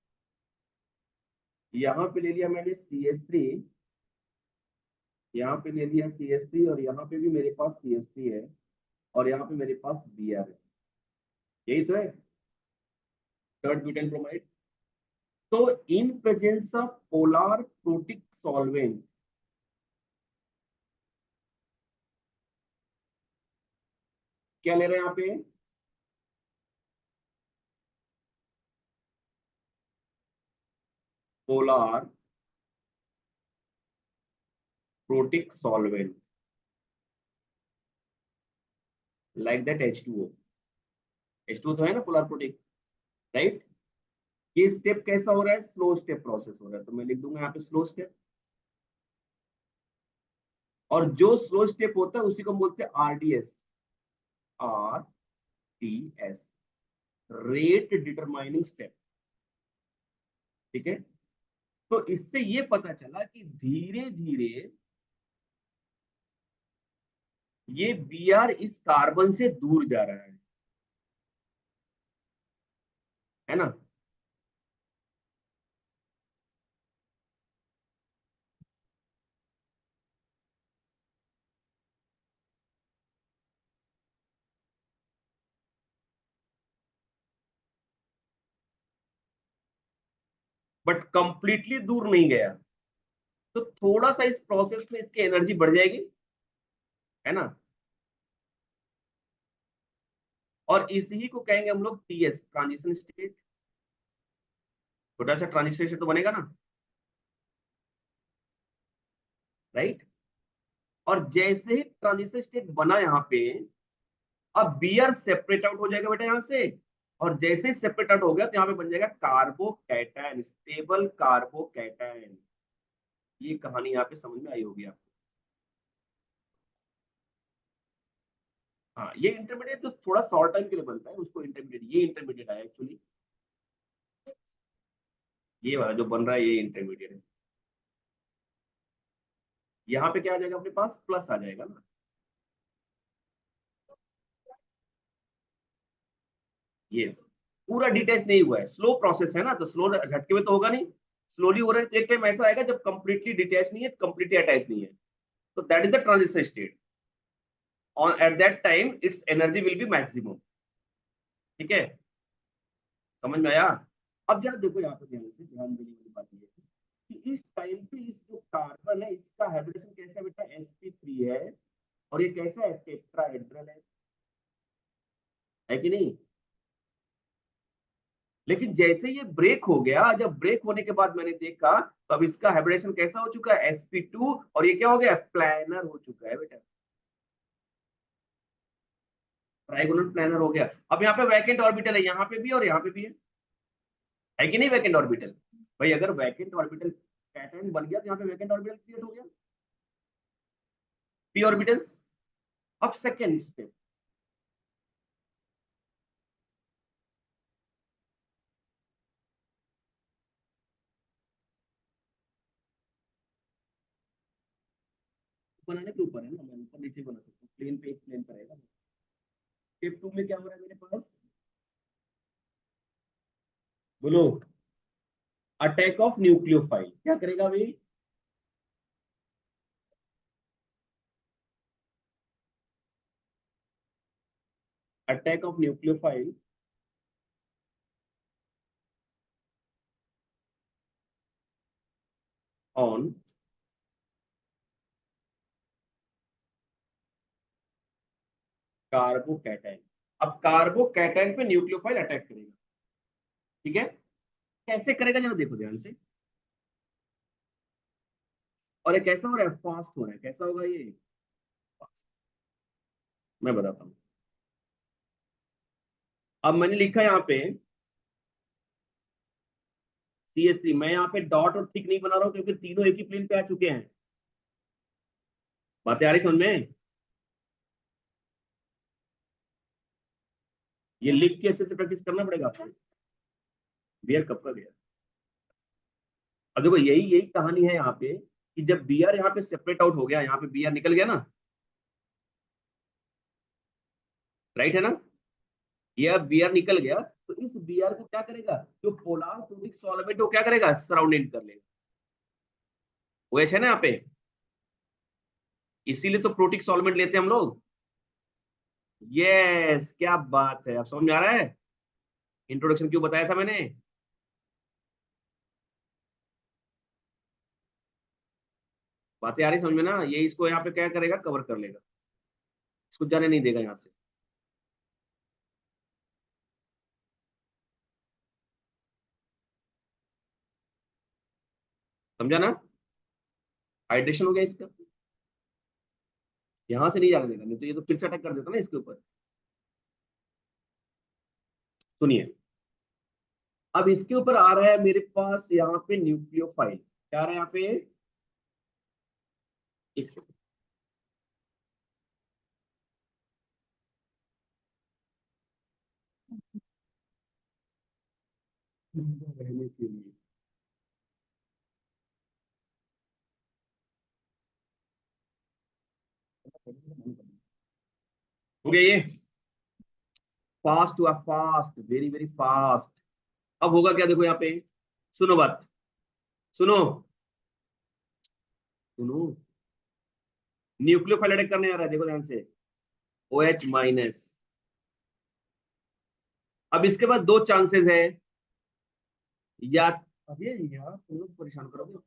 Speaker 1: यहाँ पे ले लिया मैंने CH3, यहाँ पे ले लिया CH3, और यहाँ पे भी मेरे पास CH3 है, और यहाँ पे मेरे पास Br है। यही तो है। Third butane bromide. तो in presence of polar protic solvent, क्या ले रहे हैं यहाँ पे, polar protic solvent like that H2O। H2O तो है ना पोलर प्रोटिक, राइट। ये स्टेप कैसा हो रहा है, स्लो स्टेप प्रोसेस हो रहा है, तो मैं लिख दूंगा यहाँ पे स्लो स्टेप। और जो स्लो स्टेप होता है उसी को हम बोलते हैं RDS, RDS, rate determining step. ठीक है, तो इससे ये पता चला कि धीरे धीरे ये Br इस कार्बन से दूर जा रहा है ना। बट कंप्लीटली दूर नहीं गया, तो थोड़ा सा इस प्रोसेस में इसकी एनर्जी बढ़ जाएगी, है ना। और इसी को कहेंगे हम लोग TS, ट्रांजिशन स्टेट। छोटा सा ट्रांजिशन स्टेट तो बनेगा ना, राइट। और जैसे ही ट्रांजिशन स्टेट बना यहाँ पे, अब Br सेपरेट आउट हो जाएगा बेटा यहाँ से। और जैसे ही सेपरेट आउट हो गया तो यहाँ पे बन जाएगा कार्बोकैटायन, स्टेबल कार्बोकैटायन। ये कहानी यहाँ पे समझ में आई होगी आपको। हाँ, ये इंटरमीडिएट तो थोड़ा शॉर्ट टाइम के लिए बनता है, उसको इंटरमीडिएट, ये इंटरमीडिएट आया एक्चुअली। ये वाला जो बन रहा है ये इंटरमीडिएट है। यहाँ पे क्या आ जाएगा अपने पास, प्लस आ जाएगा ना। ये पूरा डिटेच नहीं हुआ है, स्लो प्रोसेस है ना, तो स्लो झटके में तो होगा नहीं, स्लोली हो रहा है। तो एक टाइम ऐसा आएगा जब कंप्लीटली डिटैच नहीं है, कंप्लीटली अटैच नहीं है, तो that is the transition state. On at that time it's energy will be maximum. ठीक है, समझ में आया। अब जरा देखो यहाँ पे ध्यान से, ध्यान देने वाली बात ये है कि इस टाइम पे इस जो कार्बन है इसका हाइब्रिडेशन कैसा है बेटा, sp3 है। और ये कैसा है, टेट्राहेड्रल है कि नहीं। लेकिन जैसे ये ब्रेक हो गया, जब ब्रेक होने के बाद मैंने देखा, तो अब इसका हाइब्रिडेशन कैसा हो चुका है, sp2, और ये क्या हो गया, प्लानर हो चुका है बेटा, ट्राइगोनल प्लानर हो गया। अब यहाँ पे वैकेंट ऑर्बिटल है, यहाँ पे भी और यहाँ पे भी है कि नहीं वैकेंट ऑर्बिटल। भाई अगर वैकेंट ऑर्बिटल पैटर्न बन गया तो यहाँ पे वैकेंट ऑर्बिटल क्रिएट हो गया, p ऑर्बिटल्स। अब सेकेंड स्टेप, बनाने के ऊपर है ना, मैं ऊपर नीचे बना सकता हूँ, प्लेन पे एक प्लेन पर रहेगा। स्टेप 2 में क्या हो रहा है मेरे पास, बोलो, अटैक ऑफ न्यूक्लियोफाइल। क्या करेगा भाई, attack of nucleophile on carbocation. अब कार्बोकैटायन पे न्यूक्लियोफाइल अटैक करेगा। ठीक है, कैसे करेगा जरा देखो ध्यान से। और ये कैसा हो रहा है, फास्ट हो रहा है। कैसा होगा ये, फास्ट। मैं बताता हूँ। अब मैंने लिखा यहाँ पे CH3, मैं यहाँ पे डॉट और थिक नहीं बना रहा हूँ क्योंकि तीनों एक ही प्लेन पे आ चुके हैं। बातें आ रही समझ में, ये लिख के अच्छे से प्रैक्टिस करना पड़ेगा आपको। बियर कब का गया। अब देखो यही यही कहानी है यहाँ पे कि जब Br यहाँ पे सेपरेट आउट हो गया, यहाँ पे Br निकल गया ना, राइट है ना। ये अब Br निकल गया, तो इस Br को क्या करेगा, जो पोलर प्रोटिक सॉल्वेंट वो क्या करेगा, सराउंडिंग कर लेगा। वो है ना यहाँ पे, इसीलिए तो प्रोटिक सॉल्वेंट लेते हैं हम लोग। यस, क्या बात है, अब समझ में आ रहा है। इंट्रोडक्शन क्यों बताया था मैंने? बातें आ रही समझ में ना? ये इसको यहाँ पे क्या करेगा, कवर कर लेगा, इसको जाने नहीं देगा यहाँ से। समझा ना? हाइड्रेशन हो गया इसका, यहाँ से नहीं जाने देगा, नहीं तो ये तो फिर से अटैक कर देता ना इसके ऊपर। सुनिए, अब इसके ऊपर आ रहा है मेरे पास यहाँ पे न्यूक्लियोफाइल, क्या आ रहा है यहाँ पे? एक सेकंड। रहने के लिए हो गया ये, फास्ट हुआ, फास्ट, वेरी वेरी फास्ट। अब होगा क्या, देखो यहाँ पे, सुनो बात, सुनो, सुनो, न्यूक्लियोफाइल अटैक करने आ रहा है, देखो ध्यान से, OH माइनस। अब इसके बाद दो चांसेस है, या अभी यार तुम लोग परेशान करोगे।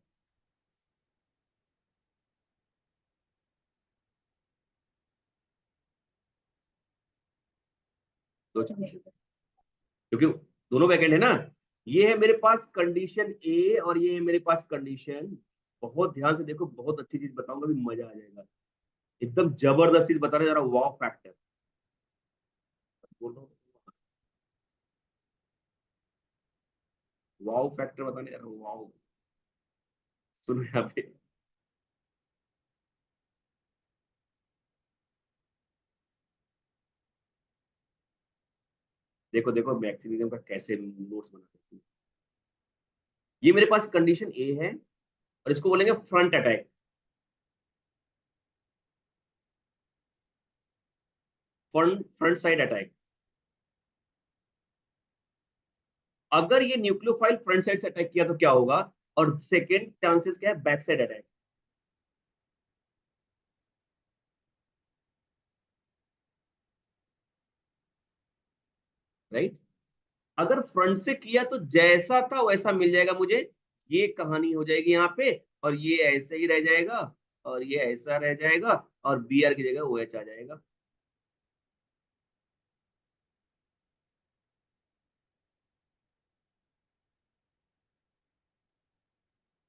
Speaker 1: दो चांसेस, क्योंकि दोनों वैकेंट है ना। ये है मेरे पास कंडीशन ए और ये है मेरे पास कंडीशन, बहुत ध्यान से देखो, बहुत अच्छी चीज बताऊंगा, भी मजा आ जाएगा, एकदम जबरदस्त चीज बता रहे, जरा वाव फैक्टर बोल रहा हूँ, वाव फैक्टर बताने जा रहा हूँ, वाव। सुनो यहाँ पे, देखो देखो मैक्सिमिज्म का कैसे नोट्स बनाते हैं। ये मेरे पास कंडीशन ए है और इसको बोलेंगे front attack, front side attack. अगर ये न्यूक्लियोफाइल फ्रंट साइड से अटैक किया तो क्या होगा, और सेकेंड चांसेस क्या है, बैक साइड अटैक, राइट। अगर फ्रंट से किया तो जैसा था वैसा मिल जाएगा मुझे, ये कहानी हो जाएगी यहाँ पे, और ये ऐसे ही रह जाएगा, और ये ऐसा रह जाएगा, और BR की जगह OH आ जाएगा।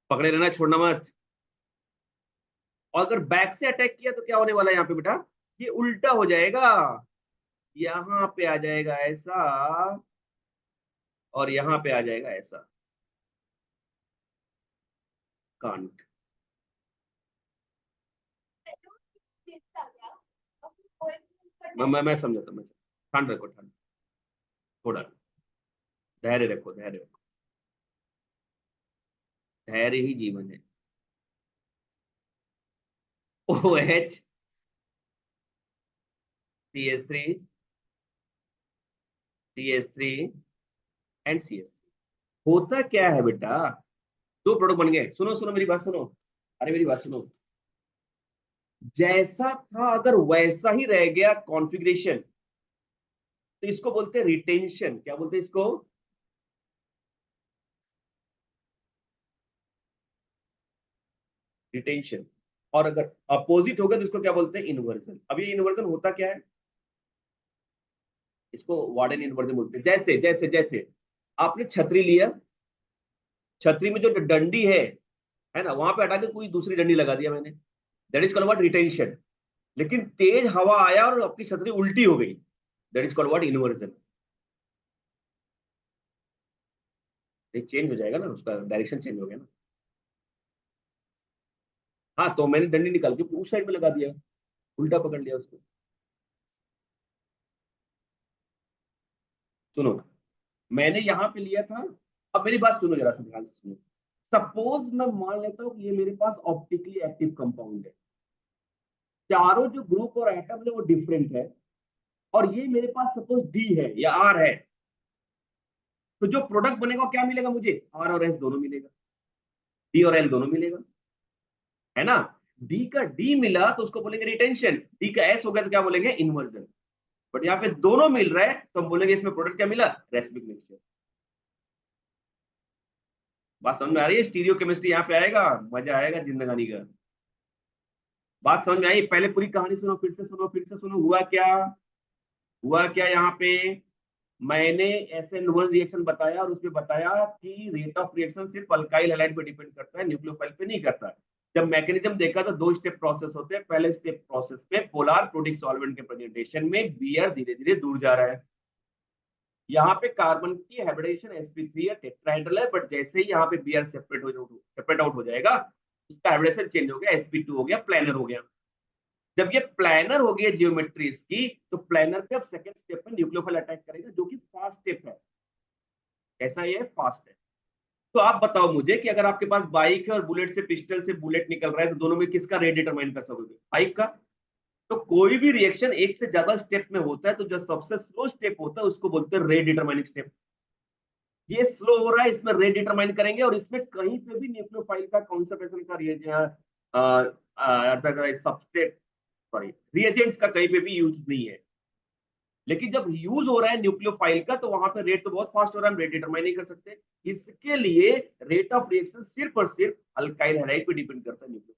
Speaker 1: पकड़े रहना, छोड़ना मत। और अगर बैक से अटैक किया तो क्या होने वाला है यहाँ पे बेटा, ये उल्टा हो जाएगा, यहाँ पे आ जाएगा ऐसा, और यहाँ पे आ जाएगा ऐसा, कांट। मैं समझाता हूँ, मैं ठंड रखो, ठंड, थोड़ा धैर्य रखो, धैर्य रखो, धैर्य ही जीवन है। OH, CH3, CH3 and CH3। होता क्या है बेटा, दो प्रोडक्ट बन गए, सुनो सुनो मेरी बात सुनो, अरे मेरी बात सुनो, जैसा था अगर वैसा ही रह गया कॉन्फ़िगरेशन, तो इसको बोलते हैं रिटेंशन। क्या बोलते हैं इसको? रिटेंशन। और अगर अपोजिट हो गया तो इसको क्या बोलते हैं, इन्वर्जन। अब ये इन्वर्जन होता क्या है, इसको वार्डन इन्वर्जन बोलते हैं। जैसे जैसे जैसे आपने छतरी लिया, छतरी में जो डंडी है ना, वहां पे हटा के कोई दूसरी डंडी लगा दिया मैंने, that is called what, retention. लेकिन तेज हवा आया और आपकी छतरी उल्टी हो गई, that is called what, inversion. ये चेंज हो जाएगा ना, उसका डायरेक्शन चेंज हो गया ना। हाँ, तो मैंने डंडी निकाल के उस साइड में लगा दिया, उल्टा पकड़ लिया उसको। सुनो, मैंने यहां पे लिया था, अब मेरी बात सुनो, जरा सा ध्यान से सुनो। सपोज मैं मान लेता हूँ कि ये मेरे पास ऑप्टिकली एक्टिव कंपाउंड है, चारों जो ग्रुप और एटम है वो डिफरेंट है, और ये मेरे पास सपोज डी है या आर है, तो जो प्रोडक्ट बनेगा क्या मिलेगा मुझे, आर और एस दोनों मिलेगा, डी और एल दोनों मिलेगा, है ना। डी का डी मिला तो उसको बोलेंगे रिटेंशन, डी का एस हो गया तो क्या बोलेंगे, इन्वर्जन। बट यहाँ पे दोनों मिल रहा है तो हम बोलेंगे इसमें प्रोडक्ट क्या मिला, रेसिमिक मिक्सचर। बात समझ में आ रही है? स्टीरियो केमिस्ट्री यहाँ पे आएगा, मजा आएगा जिंदगानी का। बात समझ में आई? पहले पूरी कहानी सुनो, फिर से सुनो, फिर से सुनो। हुआ क्या यहाँ पे, मैंने SN1 रिएक्शन बताया और उसमें बताया कि रेट ऑफ रिएक्शन सिर्फ अल्काइल हैलाइड पे डिपेंड करता है, न्यूक्लियोफाइल पे नहीं करता। जब मैकेनिज्म देखा तो 2 स्टेप प्रोसेस होते हैं। पहले स्टेप प्रोसेस में पोलर प्रोटिक सॉल्वेंट के प्रेजेंटेशन में बियर धीरे धीरे दूर जा रहा है। यहाँ पे कार्बन की हाइब्रिडाइजेशन sp3 है, टेट्राहेड्रल है, बट जैसे ही यहाँ पे बियर सेपरेट आउट हो जाएगा, उसका हाइब्रिडाइजेशन चेंज हो गया, sp2 हो गया, प्लानर हो गया। जब ये प्लानर हो गया जियोमेट्री इसकी, तो प्लानर पे अब सेकंड स्टेप में न्यूक्लियोफाइल अटैक करेगा, जो कि फास्ट स्टेप है। ऐसा ये फास्ट है। तो आप बताओ मुझे कि अगर आपके पास बाइक है और बुलेट से, पिस्टल से बुलेट निकल रहा है, तो दोनों में किसका रेट डिटरमाइन कर सकोगे? बाइक का। तो कोई भी रिएक्शन एक से ज्यादा स्टेप में होता है, तो जो सबसे स्लो स्टेप होता है उसको बोलते हैं रेट डिटरमाइनिंग स्टेप। ये स्लो हो रहा है, इसमें रेट डिटरमाइन करेंगे, और इसमें कहीं पे भी न्यूक्लियोफाइल का कॉन्सेंट्रेशन का सबस्ट्रेट, सॉरी, रिएजेंट्स का कहीं पे भी यूज नहीं है। लेकिन जब यूज हो रहा है न्यूक्लियोफाइल का, तो वहां पर रेट तो बहुत फास्ट हो रहा है, हम रेट डिटरमाइन नहीं कर सकते। इसके लिए रेट ऑफ रिएक्शन सिर्फ और सिर्फ अल्काइल हैलाइड पे डिपेंड करता है, न्यूक्लियो,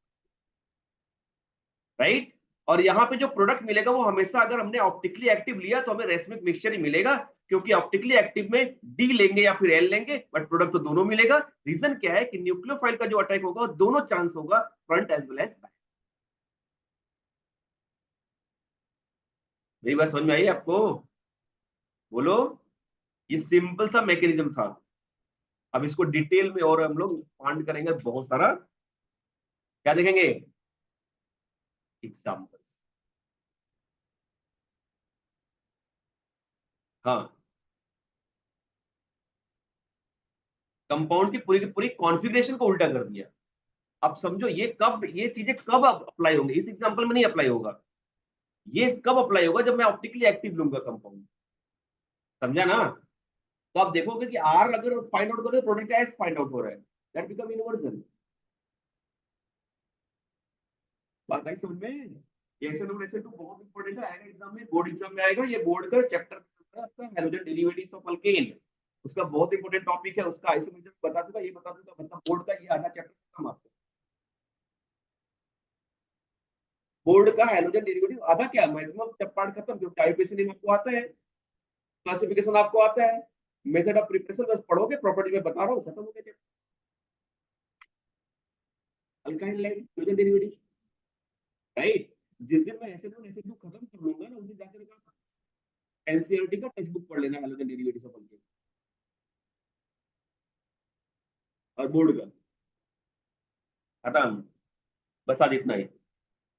Speaker 1: राइट। और यहाँ पे जो प्रोडक्ट मिलेगा वो हमेशा, अगर हमने ऑप्टिकली एक्टिव लिया तो हमें रेसमिक मिक्सचर ही मिलेगा, क्योंकि ऑप्टिकली एक्टिव में डी लेंगे या फिर एल लेंगे, बट प्रोडक्ट तो दोनों मिलेगा। रीजन क्या है कि न्यूक्लियोफाइल का जो अटैक होगा, दोनों चांस होगा, front as well as back. मेरी बात समझ में आई आपको? बोलो। ये सिंपल सा मैकेनिज्म था। अब इसको डिटेल में और हम लोग पांड करेंगे बहुत सारा। क्या देखेंगे? एग्जाम्पल्स। हाँ, कंपाउंड की पूरी कॉन्फ़िगरेशन को उल्टा कर दिया। अब समझो ये चीजें कब अप्लाई होंगी, इस एग्जांपल में नहीं अप्लाई होगा। ये कब अप्लाई होगा? जब मैं ऑप्टिकली एक्टिव लूंगा कंपाउंड। समझा ना? तो आप देखोगे कि आर अगर फाइंड आउट करोगे, प्रोडक्ट एस फाइंड आउट हो रहा है, दैट बिकम इनवर्जन। बात आई समझ में? ये SN1 SN2 बहुत इंपॉर्टेंट है, आएगा एग्जाम में, बोर्ड एग्जाम में आएगा। ये बोर्ड का चैप्टर है आपका, हैलोजन डेरिवेटिव्स ऑफ अल्केन। उसका बहुत इंपॉर्टेंट टॉपिक है, उसका आइसोमेरिज्म बता दूंगा, ये बता दूंगा, मतलब बोर्ड का ये आधा चैप्टर खत्म आपका। बोर्ड का हैलोजन डेरिवेटिव आधा क्या, मैक्सिमम पार्ट खत्म, जो टाइपेशन आपको आता है, क्लासिफिकेशन आपको आता है, मेथड ऑफ प्रिपरेशन बस पढ़ोगे, प्रॉपर्टी में बता रहा हूँ, खत्म हो गया। Alkyl halogen derivative, right. जिस दिन मैं SN1 SN2 खत्म कर लूंगा ना, उस दिन जाकर एनसीईआरटी का टेक्स्ट बुक पढ़ लेना, हैलोजन डेरिवेटिव ऑफ अल्केन और बोर्ड का, खत्म। बस आज इतना ही।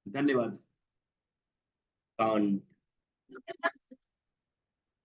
Speaker 1: धन्यवाद। कांट।